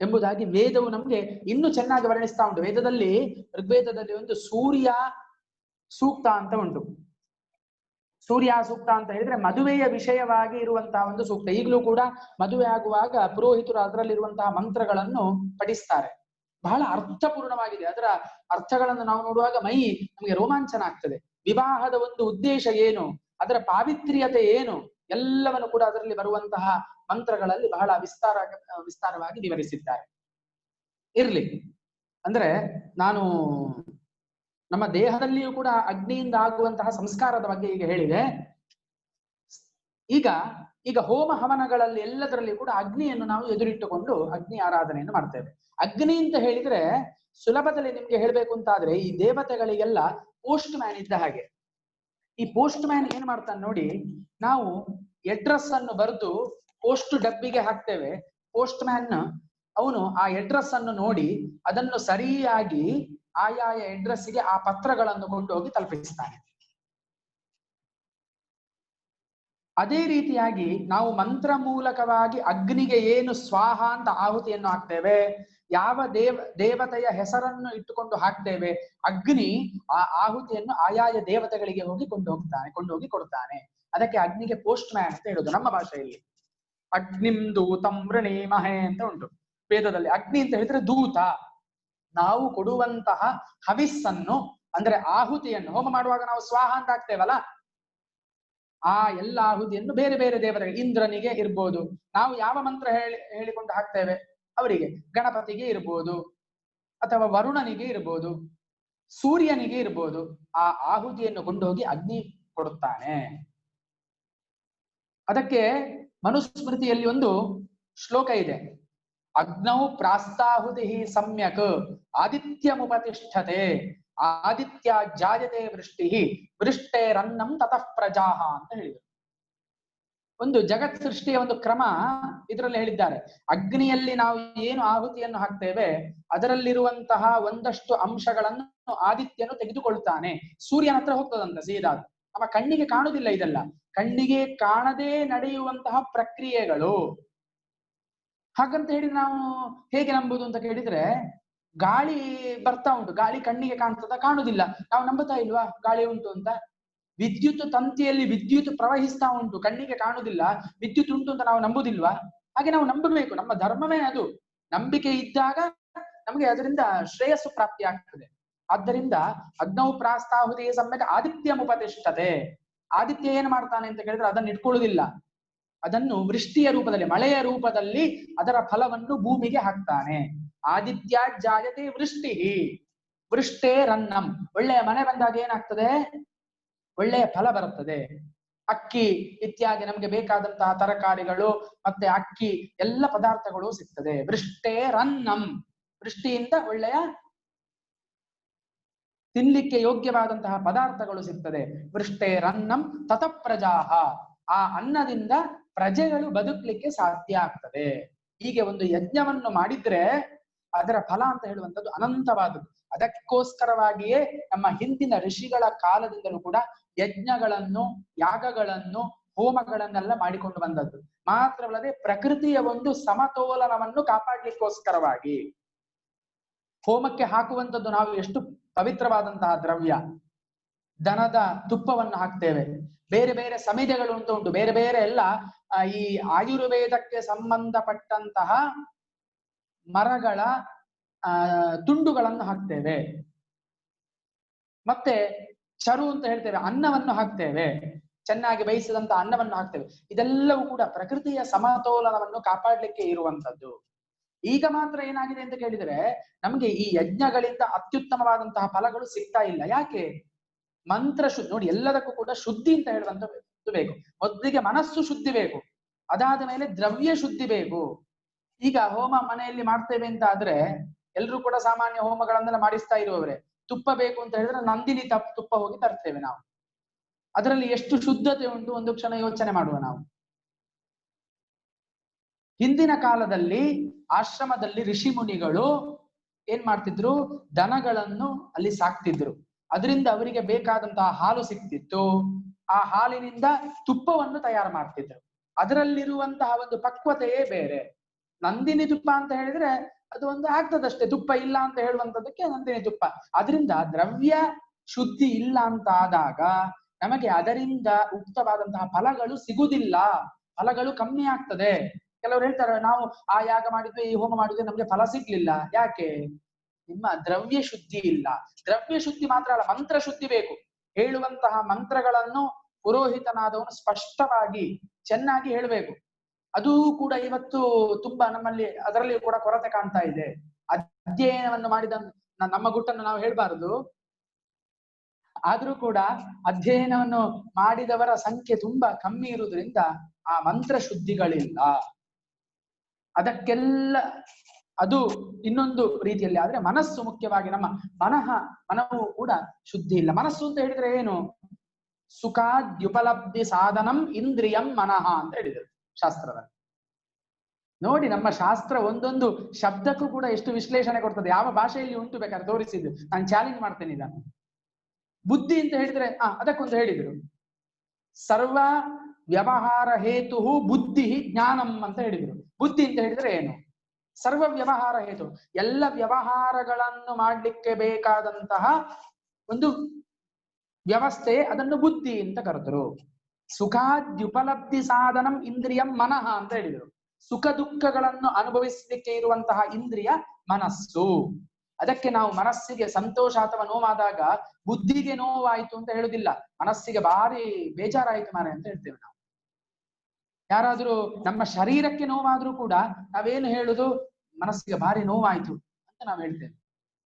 ಎಂಬುದಾಗಿ ವೇದವು ನಮ್ಗೆ ಇನ್ನೂ ಚೆನ್ನಾಗಿ ವರ್ಣಿಸ್ತಾ ಉಂಟು. ವೇದದಲ್ಲಿ ಋಗ್ವೇದದಲ್ಲಿ ಒಂದು ಸೂರ್ಯ ಸೂಕ್ತ ಅಂತ ಉಂಟು. ಸೂರ್ಯ ಸೂಕ್ತ ಅಂತ ಹೇಳಿದ್ರೆ ಮದುವೆಯ ವಿಷಯವಾಗಿ ಇರುವಂತಹ ಒಂದು ಸೂಕ್ತ. ಈಗಲೂ ಕೂಡ ಮದುವೆ ಆಗುವಾಗ ಪುರೋಹಿತರು ಅದರಲ್ಲಿರುವಂತಹ ಮಂತ್ರಗಳನ್ನು ಪಠಿಸ್ತಾರೆ. ಬಹಳ ಅರ್ಥಪೂರ್ಣವಾಗಿದೆ. ಅದರ ಅರ್ಥಗಳನ್ನು ನಾವು ನೋಡುವಾಗ ಮೈ ನಮಗೆ ರೋಮಾಂಚನ ಆಗ್ತದೆ. ವಿವಾಹದ ಒಂದು ಉದ್ದೇಶ ಏನು, ಅದರ ಪಾವಿತ್ರ್ಯತೆ ಏನು, ಎಲ್ಲವನ್ನು ಕೂಡ ಅದರಲ್ಲಿ ಬರುವಂತಹ ಮಂತ್ರಗಳಲ್ಲಿ ಬಹಳ ವಿಸ್ತಾರವಾಗಿ ವಿವರಿಸಿದ್ದಾರೆ. ಇರ್ಲಿ, ಅಂದ್ರೆ ನಾನು ನಮ್ಮ ದೇಹದಲ್ಲಿಯೂ ಕೂಡ ಅಗ್ನಿಯಿಂದ ಆಗುವಂತಹ ಸಂಸ್ಕಾರದ ಬಗ್ಗೆ ಈಗ ಹೇಳಿದೆ. ಈಗ ಹೋಮ ಹವನಗಳಲ್ಲಿ ಎಲ್ಲದರಲ್ಲಿ ಕೂಡ ಅಗ್ನಿಯನ್ನು ನಾವು ಎದುರಿಟ್ಟುಕೊಂಡು ಅಗ್ನಿ ಆರಾಧನೆಯನ್ನು ಮಾಡ್ತೇವೆ. ಅಗ್ನಿ ಅಂತ ಹೇಳಿದ್ರೆ ಸುಲಭದಲ್ಲಿ ನಿಮ್ಗೆ ಹೇಳ್ಬೇಕು ಅಂತಾದ್ರೆ ಈ ದೇವತೆಗಳಿಗೆಲ್ಲ ಪೋಸ್ಟ್ ಮ್ಯಾನ್ ಇದ್ದ ಹಾಗೆ. ಈ ಪೋಸ್ಟ್ ಮ್ಯಾನ್ ಏನ್ ಮಾಡ್ತಾನೆ ನೋಡಿ, ನಾವು ಅಡ್ರೆಸ್ ಅನ್ನು ಬರೆದು ಪೋಸ್ಟ್ ಡಬ್ಬಿಗೆ ಹಾಕ್ತೇವೆ. ಪೋಸ್ಟ್ ಮ್ಯಾನ್ ಅವನು ಆ ಅಡ್ರೆಸ್ ಅನ್ನು ನೋಡಿ ಅದನ್ನು ಸರಿಯಾಗಿ ಆಯಾಯ ಅಡ್ರೆಸ್ಸಿಗೆ ಆ ಪತ್ರಗಳನ್ನು ಕೊಂಡೋಗಿ ತಲುಪಿಸ್ತಾನೆ. ಅದೇ ರೀತಿಯಾಗಿ ನಾವು ಮಂತ್ರ ಮೂಲಕವಾಗಿ ಅಗ್ನಿಗೆ ಏನು ಸ್ವಾಹ ಅಂತ ಆಹುತಿಯನ್ನು ಹಾಕ್ತೇವೆ, ಯಾವ ದೇವತೆಯ ಹೆಸರನ್ನು ಇಟ್ಟುಕೊಂಡು ಹಾಕ್ತೇವೆ, ಅಗ್ನಿ ಆ ಆಹುತಿಯನ್ನು ಆಯಾಯ ದೇವತೆಗಳಿಗೆ ಹೋಗಿ ಕೊಂಡೋಗಿ ಕೊಡ್ತಾನೆ. ಅದಕ್ಕೆ ಅಗ್ನಿಗೆ ಪೋಸ್ಟ್ ಮ್ಯಾನ್ ಅಂತ ಹೇಳುದು ನಮ್ಮ ಭಾಷೆಯಲ್ಲಿ. ಅಗ್ನಿಂ ದೂತಂ ವೃಣೀಮಹೇ ಅಂತ ಉಂಟು ವೇದದಲ್ಲಿ. ಅಗ್ನಿ ಅಂತ ಹೇಳಿದ್ರೆ ದೂತ. ನಾವು ಕೊಡುವಂತಹ ಹವಿಸ್ಸನ್ನು ಅಂದ್ರೆ ಆಹುತಿಯನ್ನು ಹೋಮ ಮಾಡುವಾಗ ನಾವು ಸ್ವಾಹ ಅಂತ ಹಾಕ್ತೇವಲ್ಲ, ಆ ಎಲ್ಲ ಆಹುತಿಯನ್ನು ಬೇರೆ ಬೇರೆ ದೇವತೆಗಳಿಗೆ, ಇಂದ್ರನಿಗೆ ಇರ್ಬೋದು, ನಾವು ಯಾವ ಮಂತ್ರ ಹೇಳಿಕೊಂಡು ಹಾಕ್ತೇವೆ ಅವರಿಗೆ, ಗಣಪತಿಗೆ ಇರ್ಬೋದು ಅಥವಾ ವರುಣನಿಗೆ ಇರ್ಬೋದು, ಸೂರ್ಯನಿಗೆ ಇರ್ಬೋದು, ಆ ಆಹುತಿಯನ್ನು ಕೊಂಡೋಗಿ ಅಗ್ನಿ ಕೊಡುತ್ತಾನೆ. ಅದಕ್ಕೆ ಮನುಸ್ಮೃತಿಯಲ್ಲಿ ಒಂದು ಶ್ಲೋಕ ಇದೆ, ಅಗ್ನೌ ಪ್ರಾಸ್ತಾಹುತಿ ಸಮ್ಯಕ್ ಆದಿತ್ಯಮುಪತಿಷ್ಠತೆ ಆದಿತ್ಯ ಜಾಯತೆ ವೃಷ್ಟಿ ವೃಷ್ಟೇರನ್ನಂ ತತಃ ಪ್ರಜಾಹ ಅಂತ ಹೇಳಿದರು. ಒಂದು ಜಗತ್ ಸೃಷ್ಟಿಯ ಒಂದು ಕ್ರಮ ಇದರಲ್ಲಿ ಹೇಳಿದ್ದಾರೆ. ಅಗ್ನಿಯಲ್ಲಿ ನಾವು ಏನು ಆಹುತಿಯನ್ನು ಹಾಕ್ತೇವೆ ಅದರಲ್ಲಿರುವಂತಹ ಒಂದಷ್ಟು ಅಂಶಗಳನ್ನು ಆದಿತ್ಯನು ತೆಗೆದುಕೊಳ್ತಾನೆ, ಸೂರ್ಯನ ಹತ್ರ ಹೋಗ್ತದಂತ ಸೀದಾ. ನಮ್ಮ ಕಣ್ಣಿಗೆ ಕಾಣುವುದಿಲ್ಲ ಇದೆಲ್ಲ, ಕಣ್ಣಿಗೆ ಕಾಣದೇ ನಡೆಯುವಂತಹ ಪ್ರಕ್ರಿಯೆಗಳು. ಹಾಗಂತ ಹೇಳಿ ನಾವು ಹೇಗೆ ನಂಬುದು ಅಂತ ಕೇಳಿದ್ರೆ, ಗಾಳಿ ಬರ್ತಾ ಉಂಟು, ಗಾಳಿ ಕಣ್ಣಿಗೆ ಕಾಣ್ತದ? ಕಾಣುದಿಲ್ಲ. ನಾವು ನಂಬುತ್ತಾ ಇಲ್ವಾ ಗಾಳಿ ಉಂಟು ಅಂತ? ವಿದ್ಯುತ್ ತಂತಿಯಲ್ಲಿ ವಿದ್ಯುತ್ ಪ್ರವಹಿಸ್ತಾ ಉಂಟು, ಕಣ್ಣಿಗೆ ಕಾಣುದಿಲ್ಲ, ವಿದ್ಯುತ್ ಉಂಟು ಅಂತ ನಾವು ನಂಬುದಿಲ್ವಾ? ಹಾಗೆ ನಾವು ನಂಬಬೇಕು, ನಮ್ಮ ಧರ್ಮವೇ ಅದು. ನಂಬಿಕೆ ಇದ್ದಾಗ ನಮಗೆ ಅದರಿಂದ ಶ್ರೇಯಸ್ಸು ಪ್ರಾಪ್ತಿ ಆಗ್ತದೆ. ಆದ್ದರಿಂದ ಅಗ್ನೌ ಪ್ರಾಸ್ತಾಹುತಿ ಸಮ್ಯಕ್ ಆದಿತ್ಯ ಮುಪತಿಷ್ಠತೆ. ಆದಿತ್ಯ ಏನ್ ಮಾಡ್ತಾನೆ ಅಂತ ಕೇಳಿದ್ರೆ ಅದನ್ನು ಇಟ್ಕೊಳ್ಳುವುದಿಲ್ಲ, ಅದನ್ನು ವೃಷ್ಟಿಯ ರೂಪದಲ್ಲಿ, ಮಳೆಯ ರೂಪದಲ್ಲಿ ಅದರ ಫಲವನ್ನು ಭೂಮಿಗೆ ಹಾಕ್ತಾನೆ. ಆದಿತ್ಯ ಜಾಯತೆ ವೃಷ್ಟಿ ವೃಷ್ಟೇರನ್ನಂ. ಒಳ್ಳೆಯ ಮನೆ ಬಂದಾಗ ಏನಾಗ್ತದೆ? ಒಳ್ಳೆಯ ಫಲ ಬರುತ್ತದೆ. ಅಕ್ಕಿ ಇತ್ಯಾದಿ ನಮಗೆ ಬೇಕಾದಂತಹ ತರಕಾರಿಗಳು ಮತ್ತೆ ಅಕ್ಕಿ ಎಲ್ಲ ಪದಾರ್ಥಗಳು ಸಿಗ್ತದೆ. ವೃಷ್ಟೇರನ್ನಂ, ವೃಷ್ಟಿಯಿಂದ ಒಳ್ಳೆಯ ತಿನ್ಲಿಕ್ಕೆ ಯೋಗ್ಯವಾದಂತಹ ಪದಾರ್ಥಗಳು ಸಿಗ್ತದೆ. ವೃಷ್ಟೇರನ್ನಂ ತತಃ ಪ್ರಜಾಹ. ಆ ಅನ್ನದಿಂದ ಪ್ರಜೆಗಳು ಬದುಕಲಿಕ್ಕೆ ಸಾಧ್ಯ ಆಗ್ತದೆ. ಹೀಗೆ ಒಂದು ಯಜ್ಞವನ್ನು ಮಾಡಿದ್ರೆ ಅದರ ಫಲ ಅಂತ ಹೇಳುವಂಥದ್ದು ಅನಂತವಾದದ್ದು. ಅದಕ್ಕೋಸ್ಕರವಾಗಿಯೇ ನಮ್ಮ ಹಿಂದಿನ ಋಷಿಗಳ ಕಾಲದಿಂದಲೂ ಕೂಡ ಯಜ್ಞಗಳನ್ನು, ಯಾಗಗಳನ್ನು, ಹೋಮಗಳನ್ನೆಲ್ಲ ಮಾಡಿಕೊಂಡು ಬಂದದ್ದು. ಮಾತ್ರವಲ್ಲದೆ ಪ್ರಕೃತಿಯ ಒಂದು ಸಮತೋಲನವನ್ನು ಕಾಪಾಡಲಿಕ್ಕೋಸ್ಕರವಾಗಿ ಹೋಮಕ್ಕೆ ಹಾಕುವಂಥದ್ದು ನಾವು ಎಷ್ಟು ಪವಿತ್ರವಾದಂತಹ ದ್ರವ್ಯ, ದನದ ತುಪ್ಪವನ್ನು ಹಾಕ್ತೇವೆ. ಬೇರೆ ಬೇರೆ ಸಮಿತಿಗಳು ಅಂತ ಉಂಟು, ಬೇರೆ ಬೇರೆ ಎಲ್ಲ ಈ ಆಯುರ್ವೇದಕ್ಕೆ ಸಂಬಂಧಪಟ್ಟಂತಹ ಮರಗಳ ತುಂಡುಗಳನ್ನು ಹಾಕ್ತೇವೆ. ಮತ್ತೆ ಚರು ಅಂತ ಹೇಳ್ತೇವೆ, ಅನ್ನವನ್ನು ಹಾಕ್ತೇವೆ, ಚೆನ್ನಾಗಿ ಬೇಯಿಸಿದಂತ ಅನ್ನವನ್ನು ಹಾಕ್ತೇವೆ. ಇದೆಲ್ಲವೂ ಕೂಡ ಪ್ರಕೃತಿಯ ಸಮತೋಲನವನ್ನು ಕಾಪಾಡಲಿಕ್ಕೆ ಇರುವಂತದ್ದು. ಈಗ ಮಾತ್ರ ಏನಾಗಿದೆ ಅಂತ ಕೇಳಿದ್ರೆ ನಮ್ಗೆ ಈ ಯಜ್ಞಗಳಿಂದ ಅತ್ಯುತ್ತಮವಾದಂತಹ ಫಲಗಳು ಸಿಗ್ತಾ ಇಲ್ಲ. ಯಾಕೆ? ಮಂತ್ರ ಶುದ್ಧಿ ನೋಡಿ, ಎಲ್ಲದಕ್ಕೂ ಕೂಡ ಶುದ್ಧಿ ಅಂತ ಹೇಳುವಂಥದ್ದು ಬೇಕು. ಮೊದಲಿಗೆ ಮನಸ್ಸು ಶುದ್ಧಿ ಬೇಕು, ಅದಾದ ಮೇಲೆ ದ್ರವ್ಯ ಶುದ್ಧಿ ಬೇಕು. ಈಗ ಹೋಮ ಮನೆಯಲ್ಲಿ ಮಾಡ್ತೇವೆ ಅಂತ ಆದ್ರೆ ಎಲ್ರು ಕೂಡ ಸಾಮಾನ್ಯ ಹೋಮಗಳನ್ನೆಲ್ಲ ಮಾಡಿಸ್ತಾ ಇರುವವರೇ. ತುಪ್ಪ ಬೇಕು ಅಂತ ಹೇಳಿದ್ರೆ ನಂದಿನಿ ತುಪ್ಪ ಹೋಗಿ ತರ್ತೇವೆ ನಾವು. ಅದರಲ್ಲಿ ಎಷ್ಟು ಶುದ್ಧತೆ ಉಂಟು ಒಂದು ಕ್ಷಣ ಯೋಚನೆ ಮಾಡುವ ನಾವು. ಹಿಂದಿನ ಕಾಲದಲ್ಲಿ ಆಶ್ರಮದಲ್ಲಿ ಋಷಿ ಮುನಿಗಳು ಏನ್ ಮಾಡ್ತಿದ್ರು? ದನಗಳನ್ನು ಅಲ್ಲಿ ಸಾಕ್ತಿದ್ರು. ಅದರಿಂದ ಅವರಿಗೆ ಬೇಕಾದಂತಹ ಹಾಲು ಸಿಕ್ತಿತ್ತು. ಆ ಹಾಲಿನಿಂದ ತುಪ್ಪವನ್ನು ತಯಾರು ಮಾಡ್ತಿದ್ರು. ಅದರಲ್ಲಿರುವಂತಹ ಒಂದು ಪಕ್ವತೆಯೇ ಬೇರೆ. ನಂದಿನಿ ತುಪ್ಪ ಅಂತ ಹೇಳಿದ್ರೆ ಅದು ಒಂದು ಆಗ್ತದಷ್ಟೇ, ತುಪ್ಪ ಇಲ್ಲ ಅಂತ ಹೇಳುವಂಥದ್ದಕ್ಕೆ ನಂದಿನಿ ತುಪ್ಪ. ಅದರಿಂದ ದ್ರವ್ಯ ಶುದ್ಧಿ ಇಲ್ಲ ಅಂತ ಆದಾಗ ನಮಗೆ ಅದರಿಂದ ಉಕ್ತವಾದಂತಹ ಫಲಗಳು ಸಿಗುವುದಿಲ್ಲ, ಫಲಗಳು ಕಮ್ಮಿ ಆಗ್ತದೆ. ಕೆಲವರು ಹೇಳ್ತಾರೆ ನಾವು ಆ ಯಾಗ ಮಾಡಿದ್ವಿ, ಈ ಹೋಮ ಮಾಡಿದ್ವಿ, ನಮ್ಗೆ ಫಲ ಸಿಗ್ಲಿಲ್ಲ. ಯಾಕೆ? ನಿಮ್ಮ ದ್ರವ್ಯ ಶುದ್ಧಿ ಇಲ್ಲ. ದ್ರವ್ಯ ಶುದ್ಧಿ ಮಾತ್ರ ಅಲ್ಲ, ಮಂತ್ರ ಶುದ್ಧಿ ಬೇಕು. ಹೇಳುವಂತಹ ಮಂತ್ರಗಳನ್ನು ಪುರೋಹಿತನಾದವನು ಸ್ಪಷ್ಟವಾಗಿ ಚೆನ್ನಾಗಿ ಹೇಳಬೇಕು. ಅದು ಕೂಡ ಇವತ್ತು ತುಂಬಾ ನಮ್ಮಲ್ಲಿ ಅದರಲ್ಲಿ ಕೂಡ ಕೊರತೆ ಕಾಣ್ತಾ ಇದೆ. ಅಧ್ಯಯನವನ್ನು ಮಾಡಿದ ನಮ್ಮ ಗುಟ್ಟನ್ನು ನಾವು ಹೇಳ್ಬಾರದು, ಆದ್ರೂ ಕೂಡ ಅಧ್ಯಯನವನ್ನು ಮಾಡಿದವರ ಸಂಖ್ಯೆ ತುಂಬಾ ಕಮ್ಮಿ ಇರುವುದರಿಂದ ಆ ಮಂತ್ರ ಶುದ್ಧಿಗಳಿಲ್ಲ. ಅದಕ್ಕೆಲ್ಲ ಅದು ಇನ್ನೊಂದು ರೀತಿಯಲ್ಲಿ. ಆದ್ರೆ ಮನಸ್ಸು ಮುಖ್ಯವಾಗಿ, ನಮ್ಮ ಮನವು ಕೂಡ ಶುದ್ಧಿ ಇಲ್ಲ. ಮನಸ್ಸು ಅಂತ ಹೇಳಿದ್ರೆ ಏನು? ಸುಖಾದ್ಯುಪಲಬ್ಧಿ ಸಾಧನಂ ಇಂದ್ರಿಯಂ ಮನಃ ಅಂತ ಹೇಳಿದರು ಶಾಸ್ತ್ರದಲ್ಲಿ. ನೋಡಿ, ನಮ್ಮ ಶಾಸ್ತ್ರ ಒಂದೊಂದು ಶಬ್ದಕ್ಕೂ ಕೂಡ ಎಷ್ಟು ವಿಶ್ಲೇಷಣೆ ಕೊಡ್ತದೆ. ಯಾವ ಭಾಷೆಯಲ್ಲಿ ಉಂಟು ಬೇಕಾದ್ರೆ ತೋರಿಸಿದ್ದು, ನಾನು ಚಾಲೆಂಜ್ ಮಾಡ್ತೇನೆ ಇದನ್ನು. ಬುದ್ಧಿ ಅಂತ ಹೇಳಿದ್ರೆ ಅದಕ್ಕೊಂದು ಹೇಳಿದ್ರು, ಸರ್ವ ವ್ಯವಹಾರ ಹೇತು ಬುದ್ಧಿ ಜ್ಞಾನಂ ಅಂತ ಹೇಳಿದ್ರು. ಬುದ್ಧಿ ಅಂತ ಹೇಳಿದ್ರೆ ಏನು? ಸರ್ವ ವ್ಯವಹಾರ ಹೇತು, ಎಲ್ಲ ವ್ಯವಹಾರಗಳನ್ನು ಮಾಡ್ಲಿಕ್ಕೆ ಬೇಕಾದಂತಹ ಒಂದು ವ್ಯವಸ್ಥೆ, ಅದನ್ನು ಬುದ್ಧಿ ಅಂತ ಕರೆದರು. ಸುಖಾದ್ಯುಪಲಬ್ಧಿ ಸಾಧನಂ ಇಂದ್ರಿಯಂ ಮನಃ ಅಂತ ಹೇಳಿದರು. ಸುಖ ದುಃಖಗಳನ್ನು ಅನುಭವಿಸಲಿಕ್ಕೆ ಇರುವಂತಹ ಇಂದ್ರಿಯ ಮನಸ್ಸು. ಅದಕ್ಕೆ ನಾವು ಮನಸ್ಸಿಗೆ ಸಂತೋಷ ಅಥವಾ ನೋವಾದಾಗ ಬುದ್ಧಿಗೆ ನೋವಾಯ್ತು ಅಂತ ಹೇಳುದಿಲ್ಲ, ಮನಸ್ಸಿಗೆ ಭಾರಿ ಬೇಜಾರಾಯ್ತು ಮಾರೆ ಅಂತ ಹೇಳ್ತೇವೆ ನಾವು. ಯಾರಾದ್ರೂ ನಮ್ಮ ಶರೀರಕ್ಕೆ ನೋವಾದ್ರೂ ಕೂಡ ನಾವೇನು ಹೇಳುದು, ಮನಸ್ಸಿಗೆ ಭಾರಿ ನೋವಾಯ್ತು ಅಂತ ನಾವು ಹೇಳ್ತೇವೆ.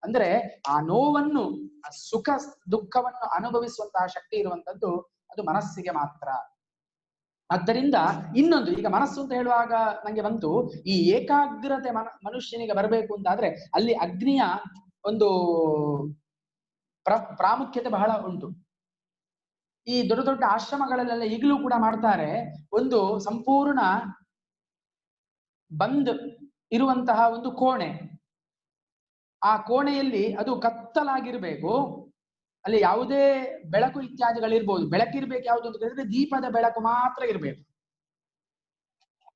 ಅಂದ್ರೆ ಆ ನೋವನ್ನು, ಆ ಸುಖ ದುಃಖವನ್ನು ಅನುಭವಿಸುವಂತಹ ಶಕ್ತಿ ಇರುವಂತದ್ದು ಅದು ಮನಸ್ಸಿಗೆ ಮಾತ್ರ. ಆದ್ದರಿಂದ ಇನ್ನೊಂದು, ಈಗ ಮನಸ್ಸು ಅಂತ ಹೇಳುವಾಗ ನಂಗೆ ಬಂತು, ಈ ಏಕಾಗ್ರತೆ ಮನುಷ್ಯನಿಗೆ ಬರಬೇಕು ಅಂತಾದ್ರೆ ಅಲ್ಲಿ ಅಗ್ನಿಯ ಒಂದು ಪ್ರಾಮುಖ್ಯತೆ ಬಹಳ ಉಂಟು. ಈ ದೊಡ್ಡ ದೊಡ್ಡ ಆಶ್ರಮಗಳಲ್ಲೆಲ್ಲ ಈಗಲೂ ಕೂಡ ಮಾಡ್ತಾರೆ, ಒಂದು ಸಂಪೂರ್ಣ ಬಂದ್ ಇರುವಂತಹ ಒಂದು ಕೋಣೆ, ಆ ಕೋಣೆಯಲ್ಲಿ ಅದು ಕತ್ತಲಾಗಿರ್ಬೇಕು, ಅಲ್ಲಿ ಯಾವುದೇ ಬೆಳಕು ಇತ್ಯಾದಿಗಳಿರ್ಬೋದು. ಬೆಳಕಿರ್ಬೇಕು ಯಾವುದು ಅಂತ ಹೇಳಿದ್ರೆ ದೀಪದ ಬೆಳಕು ಮಾತ್ರ ಇರ್ಬೇಕು,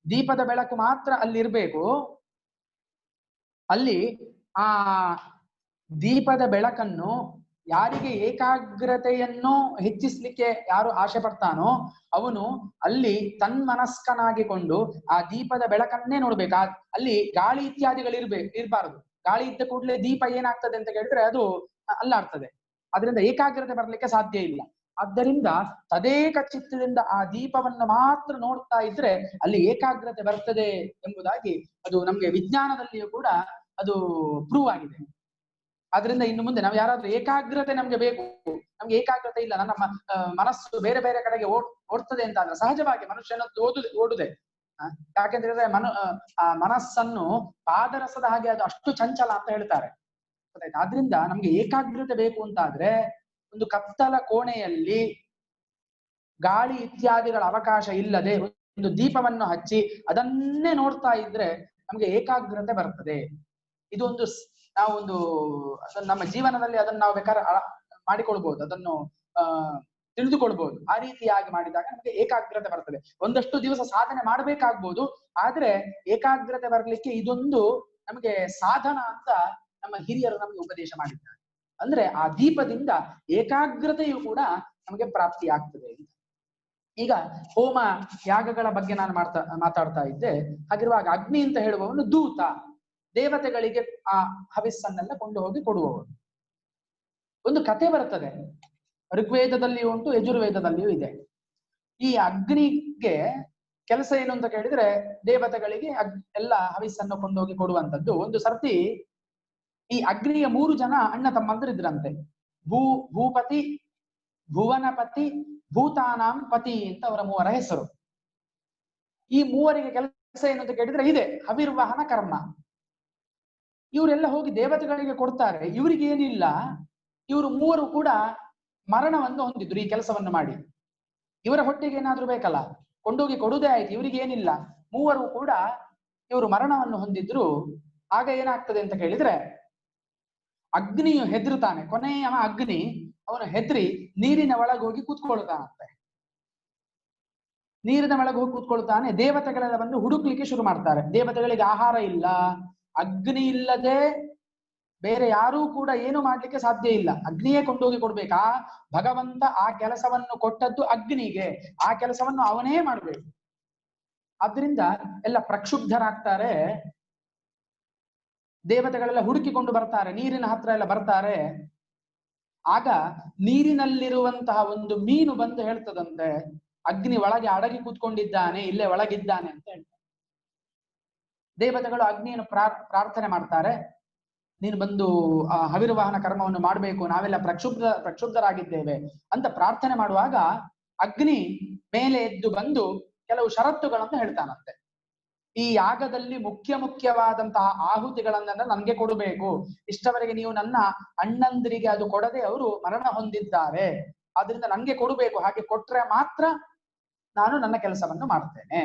ದೀಪದ ಬೆಳಕು ಮಾತ್ರ ಅಲ್ಲಿ ಇರ್ಬೇಕು. ಅಲ್ಲಿ ಆ ದೀಪದ ಬೆಳಕನ್ನು ಯಾರಿಗೆ ಏಕಾಗ್ರತೆಯನ್ನು ಹೆಚ್ಚಿಸ್ಲಿಕ್ಕೆ ಯಾರು ಆಸೆ ಪಡ್ತಾನೋ ಅವನು ಅಲ್ಲಿ ತನ್ಮನಸ್ಕನಾಗಿಕೊಂಡು ಆ ದೀಪದ ಬೆಳಕನ್ನೇ ನೋಡ್ಬೇಕು. ಅಲ್ಲಿ ಗಾಳಿ ಇತ್ಯಾದಿಗಳು ಇರಬಾರದು. ಗಾಳಿ ಇದ್ದ ಕೂಡಲೇ ದೀಪ ಏನಾಗ್ತದೆ ಅಂತ ಕೇಳಿದ್ರೆ ಅದು ಅಲ್ಲಾಡ್ತದೆ. ಅದರಿಂದ ಏಕಾಗ್ರತೆ ಬರಲಿಕ್ಕೆ ಸಾಧ್ಯ ಇಲ್ಲ. ಆದ್ದರಿಂದ ತದೇಕ ಚಿತ್ತದಿಂದ ಆ ದೀಪವನ್ನು ಮಾತ್ರ ನೋಡ್ತಾ ಇದ್ರೆ ಅಲ್ಲಿ ಏಕಾಗ್ರತೆ ಬರ್ತದೆ ಎಂಬುದಾಗಿ ಅದು ನಮ್ಗೆ ವಿಜ್ಞಾನದಲ್ಲಿಯೂ ಕೂಡ ಅದು ಪ್ರೂವ್ ಆಗಿದೆ. ಆದ್ರಿಂದ ಇನ್ನು ಮುಂದೆ ನಾವು ಯಾರಾದ್ರೂ ಏಕಾಗ್ರತೆ ನಮ್ಗೆ ಬೇಕು, ನಮ್ಗೆ ಏಕಾಗ್ರತೆ ಇಲ್ಲ, ನನ್ನ ಮನಸ್ಸು ಬೇರೆ ಬೇರೆ ಕಡೆಗೆ ಓಡ್ತದೆ ಅಂತ ಆದ್ರೆ ಸಹಜವಾಗಿ ಮನುಷ್ಯನದ್ದು ಓಡುದೆ. ಯಾಕೆಂತ ಹೇಳಿದ್ರೆ ಮನಸ್ಸನ್ನು ಪಾದರಸದ ಹಾಗೆ ಅದು ಅಷ್ಟು ಚಂಚಲ ಅಂತ ಹೇಳ್ತಾರೆ. ಗೊತ್ತಾಯ್ತು? ಆದ್ರಿಂದ ನಮ್ಗೆ ಏಕಾಗ್ರತೆ ಬೇಕು ಅಂತಾದ್ರೆ ಒಂದು ಕತ್ತಲ ಕೋಣೆಯಲ್ಲಿ ಗಾಳಿ ಇತ್ಯಾದಿಗಳ ಅವಕಾಶ ಇಲ್ಲದೆ ಒಂದು ದೀಪವನ್ನು ಹಚ್ಚಿ ಅದನ್ನೇ ನೋಡ್ತಾ ಇದ್ರೆ ನಮ್ಗೆ ಏಕಾಗ್ರತೆ ಬರ್ತದೆ. ಇದೊಂದು ನಾವು ಅದನ್ನು ನಮ್ಮ ಜೀವನದಲ್ಲಿ ಅದನ್ನು ನಾವು ಬೇಕಾದ್ರೆ ಮಾಡಿಕೊಳ್ಬಹುದು, ಅದನ್ನು ತಿಳಿದುಕೊಳ್ಬಹುದು. ಆ ರೀತಿಯಾಗಿ ಮಾಡಿದಾಗ ನಮ್ಗೆ ಏಕಾಗ್ರತೆ ಬರ್ತದೆ. ಒಂದಷ್ಟು ದಿವಸ ಸಾಧನೆ ಮಾಡ್ಬೇಕಾಗ್ಬೋದು, ಆದ್ರೆ ಏಕಾಗ್ರತೆ ಬರ್ಲಿಕ್ಕೆ ಇದೊಂದು ನಮಗೆ ಸಾಧನ ಅಂತ ನಮ್ಮ ಹಿರಿಯರು ನಮ್ಗೆ ಉಪದೇಶ ಮಾಡಿದ್ದಾರೆ. ಅಂದ್ರೆ ಆ ದೀಪದಿಂದ ಏಕಾಗ್ರತೆಯು ಕೂಡ ನಮಗೆ ಪ್ರಾಪ್ತಿ ಆಗ್ತದೆ. ಈಗ ಹೋಮ ಯಾಗಗಳ ಬಗ್ಗೆ ನಾನು ಮಾತಾಡ್ತಾ ಇದ್ದೆ. ಹಾಗಿರುವಾಗ ಅಗ್ನಿ ಅಂತ ಹೇಳುವವನು ದೂತ, ದೇವತೆಗಳಿಗೆ ಆ ಹವಿಸ್ಸನ್ನೆಲ್ಲ ಕೊಂಡು ಹೋಗಿ ಕೊಡುವವರು. ಒಂದು ಕತೆ ಬರ್ತದೆ, ಋಗ್ವೇದದಲ್ಲಿಯೂ ಉಂಟು, ಯಜುರ್ವೇದದಲ್ಲಿಯೂ ಇದೆ. ಈ ಅಗ್ನಿಗೆ ಕೆಲಸ ಏನು ಅಂತ ಕೇಳಿದ್ರೆ ದೇವತೆಗಳಿಗೆ ಎಲ್ಲ ಹವಿಸ್ಸನ್ನು ಕೊಂಡೋಗಿ ಕೊಡುವಂಥದ್ದು. ಒಂದು ಸರ್ತಿ ಈ ಅಗ್ನಿಯ 3 ಜನ ಅಣ್ಣ ತಮ್ಮಂದಿರಿದ್ರಂತೆ. ಭೂಪತಿ, ಭುವನಪತಿ, ಭೂತಾನಾಂ ಪತಿ ಅಂತ ಅವರ 3 ಹೆಸರು. ಈ 3ರಿಗೆ ಕೆಲಸ ಏನು ಅಂತ ಕೇಳಿದ್ರೆ ಇದೆ ಹವಿರ್ವಹನ ಕರ್ಮ. ಇವರೆಲ್ಲ ಹೋಗಿ ದೇವತೆಗಳಿಗೆ ಕೊಡ್ತಾರೆ. ಇವರಿಗೆ ಏನಿಲ್ಲ, ಇವರು 3 ಕೂಡ ಮರಣವನ್ನು ಹೊಂದಿದ್ರು ಈ ಕೆಲಸವನ್ನು ಮಾಡಿ. ಇವರ ಹೊಟ್ಟೆಗೆ ಏನಾದ್ರೂ ಬೇಕಲ್ಲ, ಕೊಂಡೋಗಿ ಕೊಡುವುದೇ ಆಯ್ತು, ಇವರಿಗೆ ಏನಿಲ್ಲ. 3 ಕೂಡ ಇವರು ಮರಣವನ್ನು ಹೊಂದಿದ್ರು. ಆಗ ಏನಾಗ್ತದೆ ಅಂತ ಕೇಳಿದ್ರೆ ಅಗ್ನಿಯು ಹೆದರ್ತಾನೆ. ಕೊನೆಯ ಅಗ್ನಿ ಅವನು ಹೆದರಿ ನೀರಿನ ಒಳಗೆ ಹೋಗಿ ಕೂತ್ಕೊಳ್ತಾನಂತೆ. ನೀರಿನ ಒಳಗೆ ಹೋಗಿ ಕೂತ್ಕೊಳ್ತಾನೆ. ದೇವತೆಗಳೆಲ್ಲ ಬಂದು ಹುಡುಕ್ಲಿಕ್ಕೆ ಶುರು ಮಾಡ್ತಾರೆ. ದೇವತೆಗಳಿಗೆ ಆಹಾರ ಇಲ್ಲ, ಅಗ್ನಿ ಇಲ್ಲದೆ ಬೇರೆ ಯಾರೂ ಕೂಡ ಏನು ಮಾಡ್ಲಿಕ್ಕೆ ಸಾಧ್ಯ ಇಲ್ಲ. ಅಗ್ನಿಯೇ ಕೊಂಡೋಗಿ ಕೊಡ್ಬೇಕಾ? ಭಗವಂತ ಆ ಕೆಲಸವನ್ನು ಕೊಟ್ಟದ್ದು ಅಗ್ನಿಗೆ, ಆ ಕೆಲಸವನ್ನು ಅವನೇ ಮಾಡ್ಬೇಕು. ಆದ್ರಿಂದ ಎಲ್ಲ ಪ್ರಕ್ಷುಬ್ಧರಾಗ್ತಾರೆ. ದೇವತೆಗಳೆಲ್ಲ ಹುಡುಕಿಕೊಂಡು ಬರ್ತಾರೆ, ನೀರಿನ ಹತ್ರ ಎಲ್ಲ ಬರ್ತಾರೆ. ಆಗ ನೀರಿನಲ್ಲಿರುವಂತಹ ಒಂದು ಮೀನು ಬಂದು ಹೇಳ್ತದಂತೆ, ಅಗ್ನಿ ಒಳಗೆ ಅಡಗಿ ಕೂತ್ಕೊಂಡಿದ್ದಾನೆ, ಇಲ್ಲೇ ಒಳಗಿದ್ದಾನೆ ಅಂತ ಹೇಳ್ತಾರೆ. ದೇವತೆಗಳು ಅಗ್ನಿಯನ್ನು ಪ್ರಾರ್ಥನೆ ಮಾಡ್ತಾರೆ, ನೀನು ಬಂದು ಆ ಹವಿರ್ವಾಹನ ಕರ್ಮವನ್ನು ಮಾಡಬೇಕು, ನಾವೆಲ್ಲ ಪ್ರಕ್ಷುಬ್ಧರಾಗಿದ್ದೇವೆ ಅಂತ ಪ್ರಾರ್ಥನೆ ಮಾಡುವಾಗ ಅಗ್ನಿ ಮೇಲೆ ಎದ್ದು ಬಂದು ಕೆಲವು ಷರತ್ತುಗಳನ್ನು ಹೇಳ್ತಾನಂತೆ. ಈ ಯಾಗದಲ್ಲಿ ಮುಖ್ಯವಾದಂತಹ ಆಹುತಿಗಳನ್ನ ನನ್ಗೆ ಕೊಡಬೇಕು. ಇಷ್ಟವರೆಗೆ ನೀವು ನನ್ನ ಅಣ್ಣಂದಿರಿಗೆ ಅದು ಕೊಡದೆ ಅವರು ಮರಣ ಹೊಂದಿದ್ದಾರೆ, ಆದ್ರಿಂದ ನನ್ಗೆ ಕೊಡಬೇಕು. ಹಾಗೆ ಕೊಟ್ರೆ ಮಾತ್ರ ನಾನು ನನ್ನ ಕೆಲಸವನ್ನು ಮಾಡ್ತೇನೆ.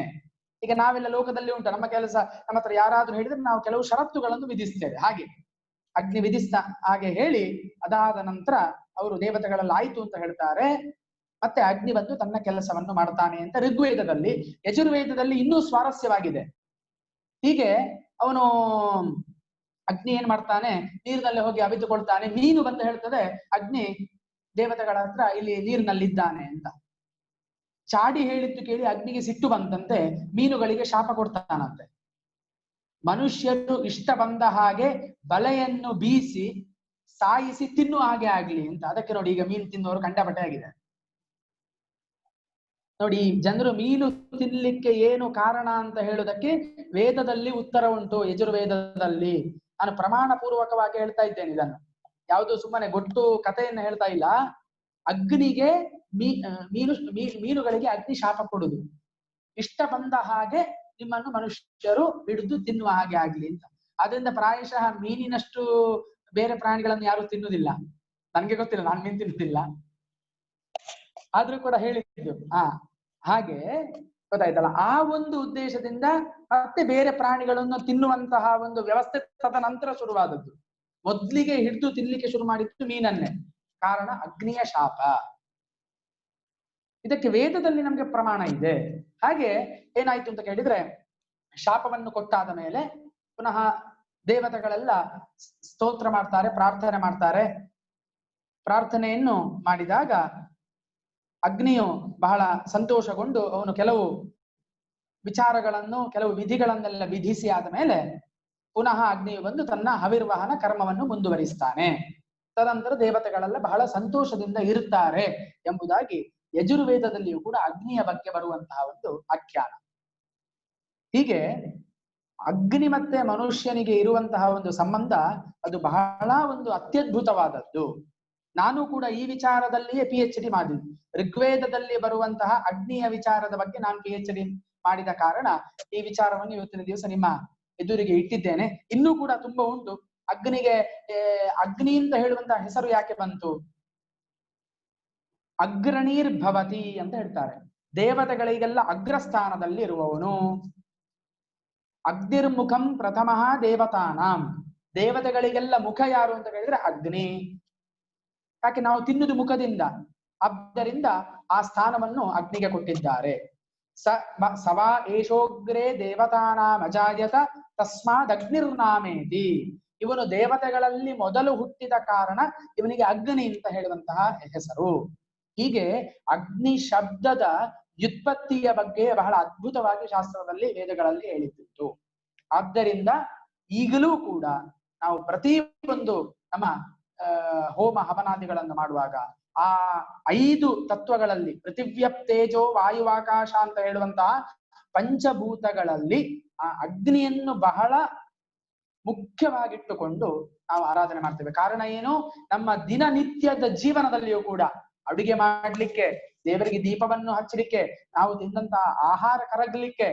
ಈಗ ನಾವೆಲ್ಲ ಲೋಕದಲ್ಲಿ ಉಂಟು, ನಮ್ಮ ಕೆಲಸ ನಮ್ಮ ಹತ್ರ ಯಾರಾದ್ರೂ ಹೇಳಿದ್ರೆ ನಾವು ಕೆಲವು ಷರತ್ತುಗಳನ್ನು ವಿಧಿಸ್ತೇವೆ. ಹಾಗೆ ಅಗ್ನಿ ವಿಧಿಸ್ತಾ ಹಾಗೆ ಹೇಳಿ ಅದಾದ ನಂತರ ಅವರು ದೇವತೆಗಳೆಲ್ಲ ಆಯ್ತು ಅಂತ ಹೇಳ್ತಾರೆ. ಮತ್ತೆ ಅಗ್ನಿ ಬಂದು ತನ್ನ ಕೆಲಸವನ್ನು ಮಾಡ್ತಾನೆ ಅಂತ ಋಗ್ವೇದದಲ್ಲಿ. ಯಜುರ್ವೇದದಲ್ಲಿ ಇನ್ನೂ ಸ್ವಾರಸ್ಯವಾಗಿದೆ. ಹೀಗೆ ಅವನು ಅಗ್ನಿ ಏನ್ ಮಾಡ್ತಾನೆ, ನೀರಿನಲ್ಲಿ ಹೋಗಿ ಅವಿತುಕೊಳ್ತಾನೆ. ಮೀನು ಬಂದು ಹೇಳ್ತದೆ ಅಗ್ನಿ ದೇವತೆಗಳ ಹತ್ರ ಇಲ್ಲಿ ನೀರಿನಲ್ಲಿದ್ದಾನೆ ಅಂತ. ಚಾಡಿ ಹೇಳಿದ್ದು ಕೇಳಿ ಅಗ್ನಿಗೆ ಸಿಟ್ಟು ಬಂತಂತೆ, ಮೀನುಗಳಿಗೆ ಶಾಪ ಕೊಡ್ತಾನಂತೆ. ಮನುಷ್ಯರು ಇಷ್ಟ ಬಂದ ಹಾಗೆ ಬಲೆಯನ್ನು ಬೀಸಿ ಸಾಯಿಸಿ ತಿನ್ನು ಹಾಗೆ ಆಗ್ಲಿ ಅಂತ. ಅದಕ್ಕೆ ನೋಡಿ ಈಗ ಮೀನು ತಿನ್ನುವವರು ಕಂಡಪಟ್ಟೆ ಆಗಿದೆ. ನೋಡಿ, ಜನರು ಮೀನು ತಿನ್ಲಿಕ್ಕೆ ಏನು ಕಾರಣ ಅಂತ ಹೇಳುವುದಕ್ಕೆ ವೇದದಲ್ಲಿ ಉತ್ತರ ಉಂಟು, ಯಜುರ್ವೇದದಲ್ಲಿ. ನಾನು ಪ್ರಮಾಣ ಪೂರ್ವಕವಾಗಿ ಹೇಳ್ತಾ ಇದ್ದೇನೆ ಇದನ್ನು, ಯಾವುದು ಸುಮ್ಮನೆ ಗೊತ್ತು ಕಥೆಯನ್ನು ಹೇಳ್ತಾ ಇಲ್ಲ. ಅಗ್ನಿಗೆ ಮೀನುಗಳಿಗೆ ಅಗ್ನಿ ಶಾಪ ಕೊಡುದು, ಇಷ್ಟ ಬಂದ ಹಾಗೆ ನಿಮ್ಮನ್ನು ಮನುಷ್ಯರು ಹಿಡಿದು ತಿನ್ನುವ ಹಾಗೆ ಆಗ್ಲಿ ಅಂತ. ಅದರಿಂದ ಪ್ರಾಯಶಃ ಮೀನಿನಷ್ಟು ಬೇರೆ ಪ್ರಾಣಿಗಳನ್ನು ಯಾರು ತಿನ್ನುವುದಿಲ್ಲ. ನನ್ಗೆ ಗೊತ್ತಿಲ್ಲ, ನಾನು ಮೀನು ತಿನ್ನುತ್ತಿಲ್ಲ, ಆದ್ರೂ ಕೂಡ ಹೇಳಿದ್ದು ಹಾಗೆ ಗೊತ್ತಾಯ್ತಲ್ಲ. ಆ ಒಂದು ಉದ್ದೇಶದಿಂದ ಮತ್ತೆ ಬೇರೆ ಪ್ರಾಣಿಗಳನ್ನು ತಿನ್ನುವಂತಹ ಒಂದು ವ್ಯವಸ್ಥೆ ತದನಂತರ ಶುರುವಾದದ್ದು. ಮೊದ್ಲಿಗೆ ಹಿಡಿದು ತಿನ್ಲಿಕ್ಕೆ ಶುರು ಮಾಡಿದ್ದು ಮೀನನ್ನೇ. ಕಾರಣ ಅಗ್ನಿಯ ಶಾಪ. ಇದಕ್ಕೆ ವೇದದಲ್ಲಿ ನಮ್ಗೆ ಪ್ರಮಾಣ ಇದೆ. ಹಾಗೆ ಏನಾಯ್ತು ಅಂತ ಕೇಳಿದ್ರೆ, ಶಾಪವನ್ನು ಕೊಟ್ಟಾದ ಮೇಲೆ ಪುನಃ ದೇವತೆಗಳೆಲ್ಲ ಸ್ತೋತ್ರ ಮಾಡ್ತಾರೆ, ಪ್ರಾರ್ಥನೆ ಮಾಡ್ತಾರೆ. ಪ್ರಾರ್ಥನೆಯನ್ನು ಮಾಡಿದಾಗ ಅಗ್ನಿಯು ಬಹಳ ಸಂತೋಷಗೊಂಡು ಅವನು ಕೆಲವು ವಿಚಾರಗಳನ್ನು, ಕೆಲವು ವಿಧಿಗಳನ್ನೆಲ್ಲ ವಿಧಿಸಿ ಆದ ಮೇಲೆ ಪುನಃ ಅಗ್ನಿಯು ಬಂದು ತನ್ನ ಹವಿರ್ವಹನ ಕರ್ಮವನ್ನು ಮುಂದುವರಿಸ್ತಾನೆ. ತದನಂತರ ದೇವತೆಗಳೆಲ್ಲ ಬಹಳ ಸಂತೋಷದಿಂದ ಇರುತ್ತಾರೆ ಎಂಬುದಾಗಿ ಯಜುರ್ವೇದದಲ್ಲಿಯೂ ಕೂಡ ಅಗ್ನಿಯ ಬಗ್ಗೆ ಬರುವಂತಹ ಒಂದು ಆಖ್ಯಾನ. ಹೀಗೆ ಅಗ್ನಿ ಮತ್ತೆ ಮನುಷ್ಯನಿಗೆ ಇರುವಂತಹ ಒಂದು ಸಂಬಂಧ ಅದು ಬಹಳ ಒಂದು ಅತ್ಯದ್ಭುತವಾದದ್ದು. ನಾನು ಕೂಡ ಈ ವಿಚಾರದಲ್ಲಿಯೇ PhD ಮಾಡಿದ್ದೆ. ಋಗ್ವೇದದಲ್ಲಿ ಬರುವಂತಹ ಅಗ್ನಿಯ ವಿಚಾರದ ಬಗ್ಗೆ ನಾನು PhD ಮಾಡಿದ ಕಾರಣ ಈ ವಿಚಾರವನ್ನು ಇವತ್ತಿನ ದಿವಸ ನಿಮ್ಮ ಎದುರಿಗೆ ಇಟ್ಟಿದ್ದೇನೆ. ಇನ್ನೂ ಕೂಡ ತುಂಬಾ ಉಂಟು. ಅಗ್ನಿಗೆ ಅಗ್ನಿ ಅಂತ ಹೇಳುವಂತಹ ಹೆಸರು ಯಾಕೆ ಬಂತು? ಅಗ್ರಣೀರ್ ಭವತಿ ಅಂತ ಹೇಳ್ತಾರೆ. ದೇವತೆಗಳಿಗೆಲ್ಲ ಅಗ್ರಸ್ಥಾನದಲ್ಲಿ ಇರುವವನು. ಅಗ್ನಿರ್ಮುಖಂ ಪ್ರಥಮಃ ದೇವತಾನಾಂ. ದೇವತೆಗಳಿಗೆಲ್ಲ ಮುಖ ಯಾರು ಅಂತ ಹೇಳಿದ್ರೆ ಅಗ್ನಿ. ಯಾಕೆ? ನಾವು ತಿನ್ನುವುದು ಮುಖದಿಂದ. ಆದ್ದರಿಂದ ಆ ಸ್ಥಾನವನ್ನು ಅಗ್ನಿಗೆ ಕೊಟ್ಟಿದ್ದಾರೆ. ಸವಾ ಏಷೋಗ್ರೇ ದೇವತಾನಾಂ ಅಜಾಯತ ತಸ್ಮಾದ್ ಅಗ್ನಿರ್ನಾಮೇತಿ. ಇವನು ದೇವತೆಗಳಲ್ಲಿ ಮೊದಲು ಹುಟ್ಟಿದ ಕಾರಣ ಇವನಿಗೆ ಅಗ್ನಿ ಅಂತ ಹೇಳುವಂತಹ ಹೆಸರು. ಹೀಗೆ ಅಗ್ನಿ ಶಬ್ದದ ವ್ಯುತ್ಪತ್ತಿಯ ಬಗ್ಗೆ ಬಹಳ ಅದ್ಭುತವಾಗಿ ಶಾಸ್ತ್ರದಲ್ಲಿ, ವೇದಗಳಲ್ಲಿ ಹೇಳಿದ್ದು. ಆದ್ದರಿಂದ ಈಗಲೂ ಕೂಡ ನಾವು ಪ್ರತಿಯೊಂದು ನಮ್ಮ ಹೋಮ ಹವನಾದಿಗಳನ್ನು ಮಾಡುವಾಗ ಆ 5 ತತ್ವಗಳಲ್ಲಿ, ಪೃಥಿವ್ಯಪ್ ತೇಜೋ ವಾಯುವಾಕಾಶ ಅಂತ ಹೇಳುವಂತಹ ಪಂಚಭೂತಗಳಲ್ಲಿ ಆ ಅಗ್ನಿಯನ್ನು ಬಹಳ ಮುಖ್ಯವಾಗಿಟ್ಟುಕೊಂಡು ನಾವು ಆರಾಧನೆ ಮಾಡ್ತೇವೆ. ಕಾರಣ ಏನು? ನಮ್ಮ ದಿನನಿತ್ಯದ ಜೀವನದಲ್ಲಿಯೂ ಕೂಡ ಅಡುಗೆ ಮಾಡ್ಲಿಕ್ಕೆ, ದೇವರಿಗೆ ದೀಪವನ್ನು ಹಚ್ಚಲಿಕ್ಕೆ, ನಾವು ತಿಂದಂತಹ ಆಹಾರ ಕರಗಲಿಕ್ಕೆ,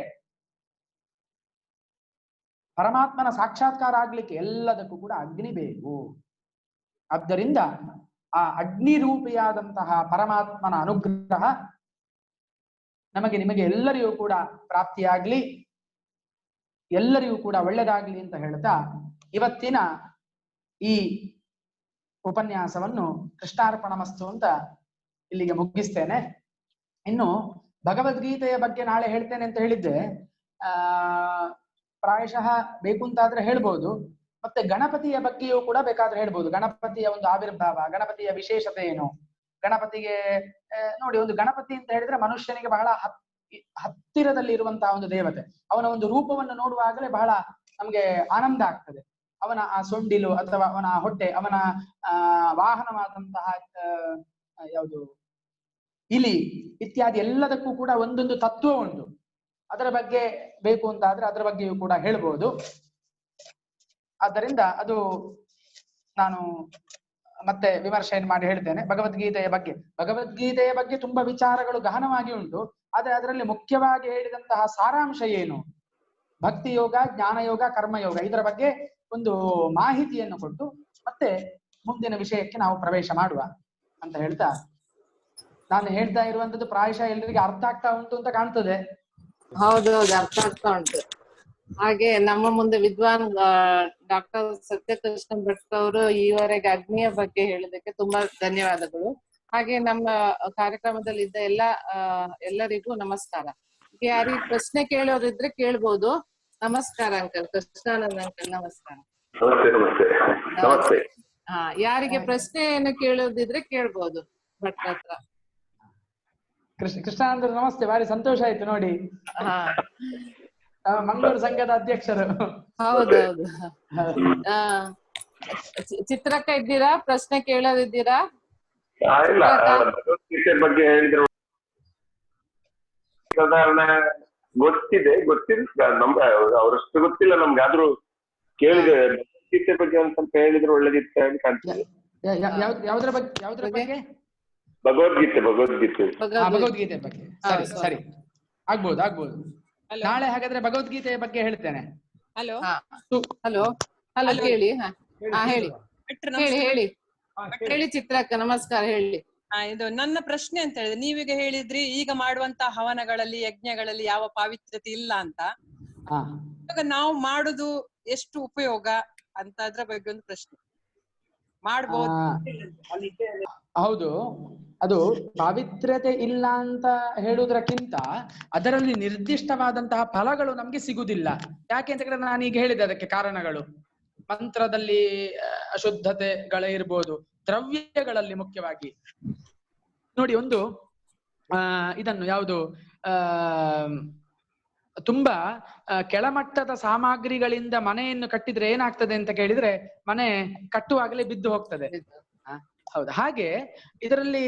ಪರಮಾತ್ಮನ ಸಾಕ್ಷಾತ್ಕಾರ ಆಗ್ಲಿಕ್ಕೆ ಎಲ್ಲದಕ್ಕೂ ಕೂಡ ಅಗ್ನಿ ಬೇಕು. ಆದ್ದರಿಂದ ಆ ಅಗ್ನಿ ರೂಪಿಯಾದಂತಹ ಪರಮಾತ್ಮನ ಅನುಗ್ರಹ ನಮಗೆ, ನಿಮಗೆ ಎಲ್ಲರಿಗೂ ಕೂಡ ಪ್ರಾಪ್ತಿಯಾಗ್ಲಿ, ಎಲ್ಲರಿಗೂ ಕೂಡ ಒಳ್ಳೆದಾಗ್ಲಿ ಅಂತ ಹೇಳ್ತಾ ಇವತ್ತಿನ ಈ ಉಪನ್ಯಾಸವನ್ನು ಕೃಷ್ಣಾರ್ಪಣಮಸ್ತು ಅಂತ ಇಲ್ಲಿಗೆ ಮುಗಿಸ್ತೇನೆ. ಇನ್ನು ಭಗವದ್ಗೀತೆಯ ಬಗ್ಗೆ ನಾಳೆ ಹೇಳ್ತೇನೆ ಅಂತ ಹೇಳಿದ್ದೆ. ಪ್ರಾಯಶಃ ಬೇಕು ಅಂತಾದ್ರೆ ಹೇಳ್ಬೋದು. ಮತ್ತೆ ಗಣಪತಿಯ ಬಗ್ಗೆಯೂ ಕೂಡ ಬೇಕಾದ್ರೆ ಹೇಳ್ಬೋದು. ಗಣಪತಿಯ ಒಂದು ಆವಿರ್ಭಾವ, ಗಣಪತಿಯ ವಿಶೇಷತೆ ಏನು? ಗಣಪತಿಗೆ ನೋಡಿ, ಒಂದು ಗಣಪತಿ ಅಂತ ಹೇಳಿದ್ರೆ ಮನುಷ್ಯನಿಗೆ ಬಹಳ ಹತ್ತಿರದಲ್ಲಿ ಇರುವಂತಹ ಒಂದು ದೇವತೆ. ಅವನ ಒಂದು ರೂಪವನ್ನು ನೋಡುವಾಗಲೇ ಬಹಳ ನಮ್ಗೆ ಆನಂದ ಆಗ್ತದೆ. ಅವನ ಆ ಸೊಂಡಿಲು ಅಥವಾ ಅವನ ಹೊಟ್ಟೆ, ಅವನ ವಾಹನವಾದಂತಹ ಯಾವುದು ಇಲಿ ಇತ್ಯಾದಿ ಎಲ್ಲದಕ್ಕೂ ಕೂಡ ಒಂದೊಂದು ತತ್ವ ಉಂಟು. ಅದರ ಬಗ್ಗೆ ಬೇಕು ಅಂತಾದ್ರೆ ಅದರ ಬಗ್ಗೆಯೂ ಕೂಡ ಹೇಳ್ಬೋದು. ಆದ್ದರಿಂದ ಅದು ನಾನು ಮತ್ತೆ ವಿಮರ್ಶೆಯನ್ನು ಮಾಡಿ ಹೇಳ್ತೇನೆ. ಭಗವದ್ಗೀತೆಯ ಬಗ್ಗೆ ತುಂಬಾ ವಿಚಾರಗಳು ಗಹನವಾಗಿ ಉಂಟು. ಆದ್ರೆ ಅದರಲ್ಲಿ ಮುಖ್ಯವಾಗಿ ಹೇಳಿದಂತಹ ಸಾರಾಂಶ ಏನು? ಭಕ್ತಿ ಯೋಗ, ಜ್ಞಾನಯೋಗ, ಕರ್ಮಯೋಗ, ಇದರ ಬಗ್ಗೆ ಒಂದು ಮಾಹಿತಿಯನ್ನು ಕೊಟ್ಟು ಮತ್ತೆ ಮುಂದಿನ ವಿಷಯಕ್ಕೆ ನಾವು ಪ್ರವೇಶ ಮಾಡುವ ಅಂತ ಹೇಳ್ತಾ, ನಾನು ಹೇಳ್ತಾ ಇರುವಂತದ್ದು ಪ್ರಾಯಶಃ ಎಲ್ಲರಿಗೆ ಅರ್ಥ ಆಗ್ತಾ ಉಂಟು ಅಂತ ಕಾಣ್ತದೆ. ಹೌದೌದು, ಅರ್ಥ ಆಗ್ತಾ ಉಂಟು. ಹಾಗೆ ನಮ್ಮ ಮುಂದೆ ವಿದ್ವಾನ್ ಡಾಕ್ಟರ್ ಸತ್ಯಕೃಷ್ಣ ಭಟ್ ಅವರು ಈವರೆಗೆ ಅಗ್ನಿಯ ಬಗ್ಗೆ ಹೇಳಿದಕ್ಕೆ ತುಂಬಾ ಧನ್ಯವಾದಗಳು. ಹಾಗೆ ನಮ್ಮ ಕಾರ್ಯಕ್ರಮದಲ್ಲಿ ಇದ್ದ ಎಲ್ಲರಿಗೂ ನಮಸ್ಕಾರ. ಯಾರಿಗೆ ಪ್ರಶ್ನೆ ಕೇಳೋರಿದ್ರೆ ಕೇಳ್ಬೋದು. ನಮಸ್ಕಾರ ಅಂಕಲ್, ಕೃಷ್ಣಾನಂದ್ ಅಂಕಲ್ ನಮಸ್ಕಾರ. ನಮಸ್ತೆ ನಮಸ್ತೆ ನಮಸ್ತೆ. ಹಾ, ಯಾರಿಗೆ ಪ್ರಶ್ನೆಯನ್ನು ಕೇಳೋದಿದ್ರೆ ಕೇಳ್ಬೋದು ಭಟ್ರ ಹತ್ರ. ಕೃಷ್ಣಾನಂದ್ರ ನಮಸ್ತೆ, ಭಾರಿ ಸಂತೋಷ ಆಯ್ತು ನೋಡಿ. ಹಾ ಮಂಗಳೂರು ಸಂಘದ ಅಧ್ಯಕ್ಷರು. ಹೌದೌದು. ಚಿತ್ರಕ್ಕ ಇದ್ದೀರಾ? ಪ್ರಶ್ನೆ ಕೇಳೋದಿದ್ದೀರಾ? ಇಲ್ಲ, ಭಗವದ್ಗೀತೆ ಬಗ್ಗೆ ಹೇಳಿದ್ರು ಸಾಧಾರಣ ಗೊತ್ತಿದೆ ಅವರಷ್ಟು ಗೊತ್ತಿಲ್ಲ ನಮ್ಗೆ, ಆದ್ರೂ ಕೇಳಿದೆ. ಭಗವದ್ಗೀತೆ ಬಗ್ಗೆ ಒಂದ್ ಸ್ವಲ್ಪ ಹೇಳಿದ್ರೆ ಒಳ್ಳೇದಿತ್ತು ಅಂತ ಕಾಣ್ತದೆ. ಯಾವ್ದ್ರ ಬಗ್ಗೆ? ಭಗವದ್ಗೀತೆ ಭಗವದ್ಗೀತೆ ಬಗ್ಗೆ. ಸರಿ ಸರಿ, ಆಗ್ಬೋದು. ನಾಳೆ ಹಾಗಾದ್ರೆ ಭಗವದ್ಗೀತೆಯ ಬಗ್ಗೆ ಹೇಳ್ತೇನೆ. ಹಲೋ ಹಲೋ ಹಲೋ, ಹೇಳಿ. ಹೇಳಿ ಹೇಳಿ ಚಿತ್ರಕ್ಕ, ನಮಸ್ಕಾರ, ಹೇಳಿ. ಇದು ನನ್ನ ಪ್ರಶ್ನೆ ಅಂತ ಹೇಳಿದ್ರೆ, ನೀವೀಗ ಹೇಳಿದ್ರಿ ಈಗ ಮಾಡುವಂತ ಹವನಗಳಲ್ಲಿ ಯಜ್ಞಗಳಲ್ಲಿ ಯಾವ ಪಾವಿತ್ರ್ಯತೆ ಇಲ್ಲ ಅಂತ. ಇವಾಗ ನಾವು ಮಾಡುದು ಎಷ್ಟು ಉಪಯೋಗ ಅಂತ ಅದ್ರ ಬಗ್ಗೆ ಒಂದು ಪ್ರಶ್ನೆ. ಮಾಡ್ಬೋದು? ಹೌದು, ಅದು ಪಾವಿತ್ರ್ಯತೆ ಇಲ್ಲ ಅಂತ ಹೇಳುವುದಕ್ಕಿಂತ ಅದರಲ್ಲಿ ನಿರ್ದಿಷ್ಟವಾದಂತಹ ಫಲಗಳು ನಮ್ಗೆ ಸಿಗುದಿಲ್ಲ. ಯಾಕೆ ಅಂತ ಹೇಳಿದ್ರೆ ನಾನೀಗ ಹೇಳಿದೆ ಅದಕ್ಕೆ ಕಾರಣಗಳು. ಮಂತ್ರದಲ್ಲಿ ಅಶುದ್ಧತೆಗಳೇ ಇರ್ಬೋದು, ದ್ರವ್ಯಗಳಲ್ಲಿ ಮುಖ್ಯವಾಗಿ ನೋಡಿ. ಒಂದು ಇದನ್ನು ಯಾವುದು ತುಂಬಾ ಕೆಳಮಟ್ಟದ ಸಾಮಗ್ರಿಗಳಿಂದ ಮನೆಯನ್ನು ಕಟ್ಟಿದ್ರೆ ಏನಾಗ್ತದೆ ಅಂತ ಕೇಳಿದ್ರೆ, ಮನೆ ಕಟ್ಟುವಾಗಲೇ ಬಿದ್ದು ಹೋಗ್ತದೆ. ಹೌದು, ಹಾಗೆ ಇದರಲ್ಲಿ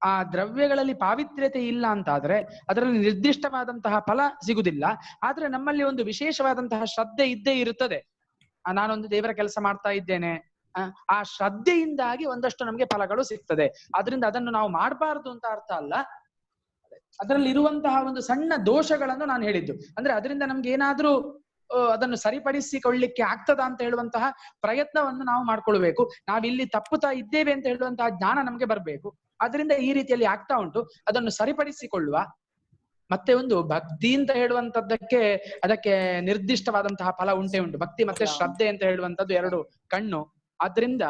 ಆ ದ್ರವ್ಯಗಳಲ್ಲಿ ಪಾವಿತ್ರ್ಯತೆ ಇಲ್ಲ ಅಂತಾದ್ರೆ ಅದರಲ್ಲಿ ನಿರ್ದಿಷ್ಟವಾದಂತಹ ಫಲ ಸಿಗುದಿಲ್ಲ. ಆದ್ರೆ ನಮ್ಮಲ್ಲಿ ಒಂದು ವಿಶೇಷವಾದಂತಹ ಶ್ರದ್ಧೆ ಇದ್ದೇ ಇರುತ್ತದೆ. ನಾನೊಂದು ದೇವರ ಕೆಲಸ ಮಾಡ್ತಾ ಇದ್ದೇನೆ, ಆ ಶ್ರದ್ಧೆಯಿಂದಾಗಿ ಒಂದಷ್ಟು ನಮ್ಗೆ ಫಲಗಳು ಸಿಗ್ತದೆ. ಅದರಿಂದ ಅದನ್ನು ನಾವು ಮಾಡಬಾರದು ಅಂತ ಅರ್ಥ ಅಲ್ಲ. ಅದರಲ್ಲಿ ಇರುವಂತಹ ಒಂದು ಸಣ್ಣ ದೋಷಗಳನ್ನು ನಾನು ಹೇಳಿದ್ದು, ಅಂದ್ರೆ ಅದರಿಂದ ನಮ್ಗೆ ಏನಾದ್ರೂ ಅದನ್ನು ಸರಿಪಡಿಸಿಕೊಳ್ಳಿಕ್ಕೆ ಆಗ್ತದ ಅಂತ ಹೇಳುವಂತಹ ಪ್ರಯತ್ನವನ್ನು ನಾವು ಮಾಡ್ಕೊಳ್ಬೇಕು. ನಾವಿಲ್ಲಿ ತಪ್ಪುತ್ತಾ ಇದ್ದೇವೆ ಅಂತ ಹೇಳುವಂತಹ ಜ್ಞಾನ ನಮ್ಗೆ ಬರ್ಬೇಕು. ಅದರಿಂದ ಈ ರೀತಿಯಲ್ಲಿ ಆಗ್ತಾ ಉಂಟು, ಅದನ್ನು ಸರಿಪಡಿಸಿಕೊಳ್ಳುವ. ಮತ್ತೆ ಒಂದು ಭಕ್ತಿ ಅಂತ ಹೇಳುವಂತದ್ದಕ್ಕೆ ಅದಕ್ಕೆ ನಿರ್ದಿಷ್ಟವಾದಂತಹ ಫಲ ಉಂಟೇ ಉಂಟು. ಭಕ್ತಿ ಮತ್ತೆ ಶ್ರದ್ಧೆ ಅಂತ ಹೇಳುವಂತದ್ದು ಎರಡು ಕಣ್ಣು. ಆದ್ರಿಂದ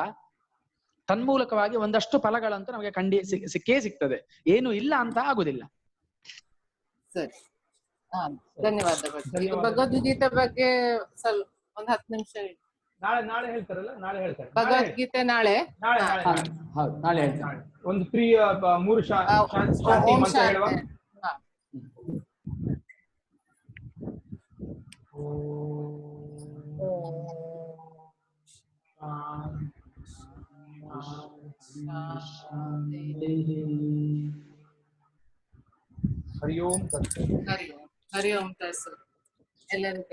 ತನ್ಮೂಲಕವಾಗಿ ಒಂದಷ್ಟು ಫಲಗಳಂತೂ ನಮಗೆ ಸಿಕ್ಕೇ ಸಿಗ್ತದೆ, ಏನು ಇಲ್ಲ ಅಂತ ಆಗುದಿಲ್ಲ. ಸರಿ, ಧನ್ಯವಾದಗಳು. ಈಗ ಭಗವದ್ಗೀತೆ ಬಗ್ಗೆ ಸ್ವಲ್ಪ ಒಂದ್ 10 ನಿಮಿಷ ಹೇಳಿ. ನಾಳೆ ಹೇಳ್ತಾರಲ್ಲ, ನಾಳೆ ಹೇಳ್ತಾರೆ ಭಗವದ್ಗೀತೆ ನಾಳೆ. ಹೌದು, ನಾಳೆ ಹೇಳ್ತಾರೆ. ಒಂದು 3 ಶಾಂತಿ ಮಂತ್ರ ಹೇಳುವ. ಹರಿ ಓಂ ತತ್ಸತ್. ಹರಿ ಓಂ ತತ್ಸತ್. ಎಲ್ಲರಿಗೂ